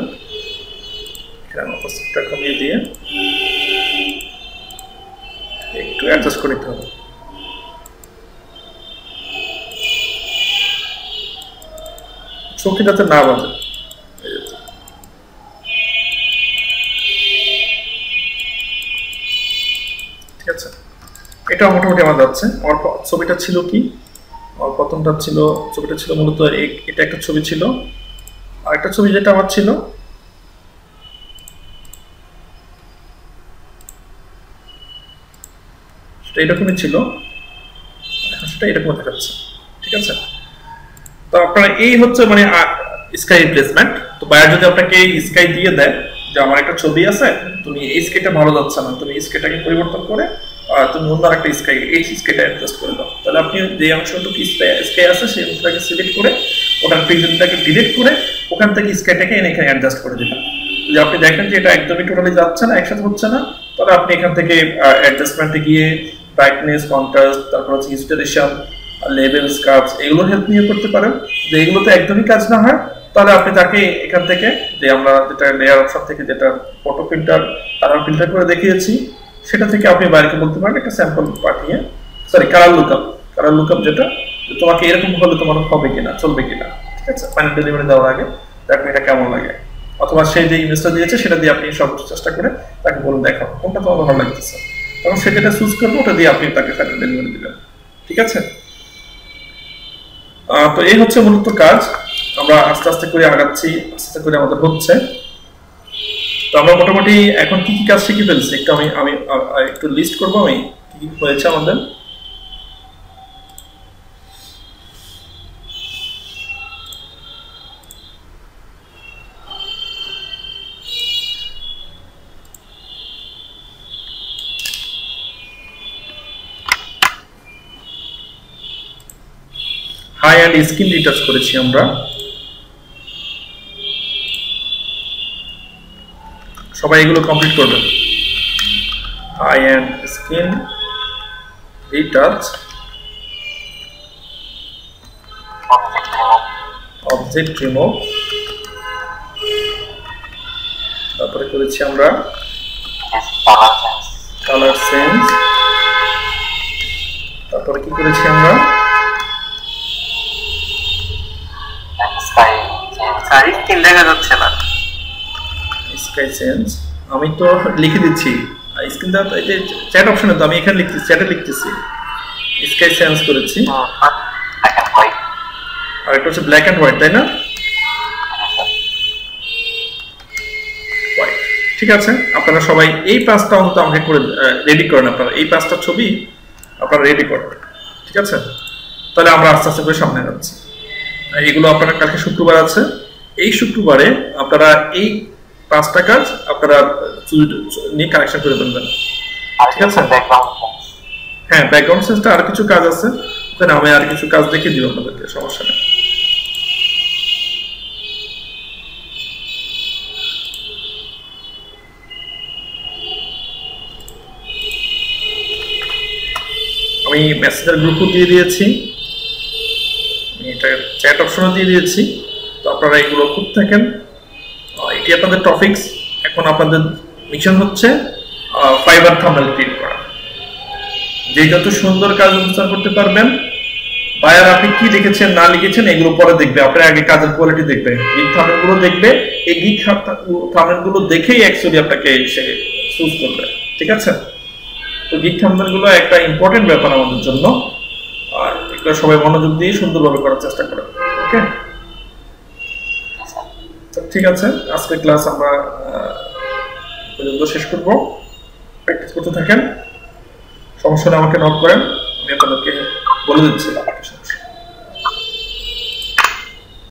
এখানে অপাসিটিটা কমিয়ে দিয়ে একটু অ্যাডজাস্ট করে নিতে হবে। চোখে যাতে না বাজে, ঠিক আছে। এটা মোটামুটি আমার যাচ্ছে। আমার ছবিটা ছিল কি আমার প্রথমটা ছিল, ছবিটা ছিল মূলত এটা একটা ছবি ছিল, আর একটা ছবি যেটা আমার ছিল সেটা এরকমই ছিল, সেটা এরকম দেখাচ্ছে। ঠিক আছে, তো আপনারা এই হচ্ছে মানে স্কাই রিপ্লেসমেন্ট। তো বায়ার যদি আপনাকে স্কাই দিয়ে দেয় যে আমার একটা ছবি আছে, তুমি এই স্কাইটা ভালো যাচ্ছে না, তুমি স্কাইটাকে পরিবর্তন করে তুমি অন্য একটা স্কাই, এই স্কাইটা অ্যাডজাস্ট করে দাও। তাহলে আপনি যে অংশটুকু স্কাই আছে সেই অংশটাকে সিলেক্ট করে ওটার প্রিজনটাকে ডিলিট করে ওখান থেকে স্কাইটাকে এখানে অ্যাডজাস্ট করে দিবেন। যদি আপনি দেখেন যে এটা একদমই টোটালি যাচ্ছে না, একসাথে হচ্ছে না, তাহলে আপনি এখান থেকে অ্যাডজাস্টমেন্টে গিয়ে ব্রাইটনেস, কন্ট্রাস্ট, তারপর হচ্ছে ইনস্টলেশন, লেভেলস, কার্ভস এগুলো হেল্প নিয়ে করতে পারেন। যদি এগুলোতে একদমই কাজ না হয় তাহলে আপনি তাকে এখান থেকে যে আমরা যেটা লেয়ার অপশন থেকে যেটা ফটো ফিল্টার, কালার ফিল্টার করে দেখিয়েছি সেটা থেকে আপনি বাইরে বলতে পারেন একটা স্যাম্পল পাঠিয়ে, সরি কালার লুকআপ যেটা তোমাকে এরকম হলে তোমার হবে কিনা, চলবে কিনা। ঠিক আছে, ফাইনাল ডেলিভারি দেওয়ার আগে দেখো এটা কেমন লাগে, অথবা সেই যে ইমেজটা দিয়েছে সেটা দিয়ে আপনি সব চেষ্টা করে তাকে বলুন দেখো কোনটা তোমার ভালো লাগতেছে, তখন সে যেটা চুজ করবে ওটা দিয়ে আপনি তাকে ফাইনাল ডেলিভারি দিবেন। ঠিক আছে, তো এই হচ্ছে মূলত কাজ। আমরা আস্তে আস্তে করে আগাচ্ছি, আস্তে আস্তে করে আমাদের হচ্ছে। তো আমরা মোটামুটি এখন কি কি কাজ শিখে ফেলছি একটু আমি আমি একটু লিস্ট করবো আমি কি কি হয়েছে আমাদের। হাই অ্যান্ড স্কিন রিটাচ করেছি আমরা, সবাই এগুলো কমপ্লিট করবেন। High end skin retouch, object remove, তারপরে করেছি আমরা কালার চেঞ্জ, তারপরে কি করেছি আমরা স্কাই চেঞ্জ। আমি তো লিখে দিচ্ছি স্ক্রিন দা, এই যে চ্যাট অপশনে তো আমি এখানে লিখতেছি, চ্যাটে লিখতেছি স্কাই চেঞ্জ করেছি। আর এটা হচ্ছে ব্ল্যাক এন্ড হোয়াইট, তাই না? ঠিক আছে, আপনারা সবাই এই পাঁচটা অন্তত আমাকে করে রেডি করেন, আপনারা এই পাঁচটা ছবি আপনারা রেডি করেন। ঠিক আছে, তাহলে আমরা আস্তে আস্তে করে সামনে যাচ্ছি। এগুলো আপনারা কালকে শুক্রবার আছে, এই শুক্রবারে আপনারা এই পাঁচটা কাজ আপনারা নিয়ে কানেকশন করে ফেলবেন। ঠিক আছে, হ্যাঁ ব্যাকগ্রাউন্ড সেন্সটা আর কিছু কাজ আছে ওখানে, আমি আর কিছু কাজ দেখিয়ে দিব আপনাদেরকে, সমস্যা নেই। আমি মেসেঞ্জার গ্রুপও দিয়ে দিয়েছি, এটা চ্যাট অপশনও দিয়ে দিয়েছি, তো আপনারা এগুলো করতে থাকেন। এটি আপনাদের টপিকস। এখন আপনাদের মিশন হচ্ছে ফাইবার থাম্বনেল ক্রিয়েট করা। যে যত সুন্দর কাজ অনুষ্ঠান করতে পারবেন, বায়ার আপনি কি লিখেছেন না লিখেছেন এগুলো পরে দেখবে, আপনার আগে কাজের কোয়ালিটি দেখবে, গিগ থাম্বনেল গুলো দেখবে, এই গিগ থাম্বনেল গুলো দেখেই অ্যাকচুয়ালি আপনাকে সে চুজ করবে। ঠিক আছে, তো গিগ থাম্বনেল গুলো একটা ইম্পর্টেন্ট ব্যাপার আমাদের জন্য, আর এগুলো সবাই মনোযোগ দিয়ে সুন্দরভাবে করার চেষ্টা করেন। ওকে, ঠিক আছে, আজকের ক্লাস আমরা পর্যন্ত শেষ করবো। প্র্যাকটিস করতে থাকেন, সমস্যা হলে আমাকে নক করেন, আমি আপনাদেরকে বলে দিচ্ছিলাম।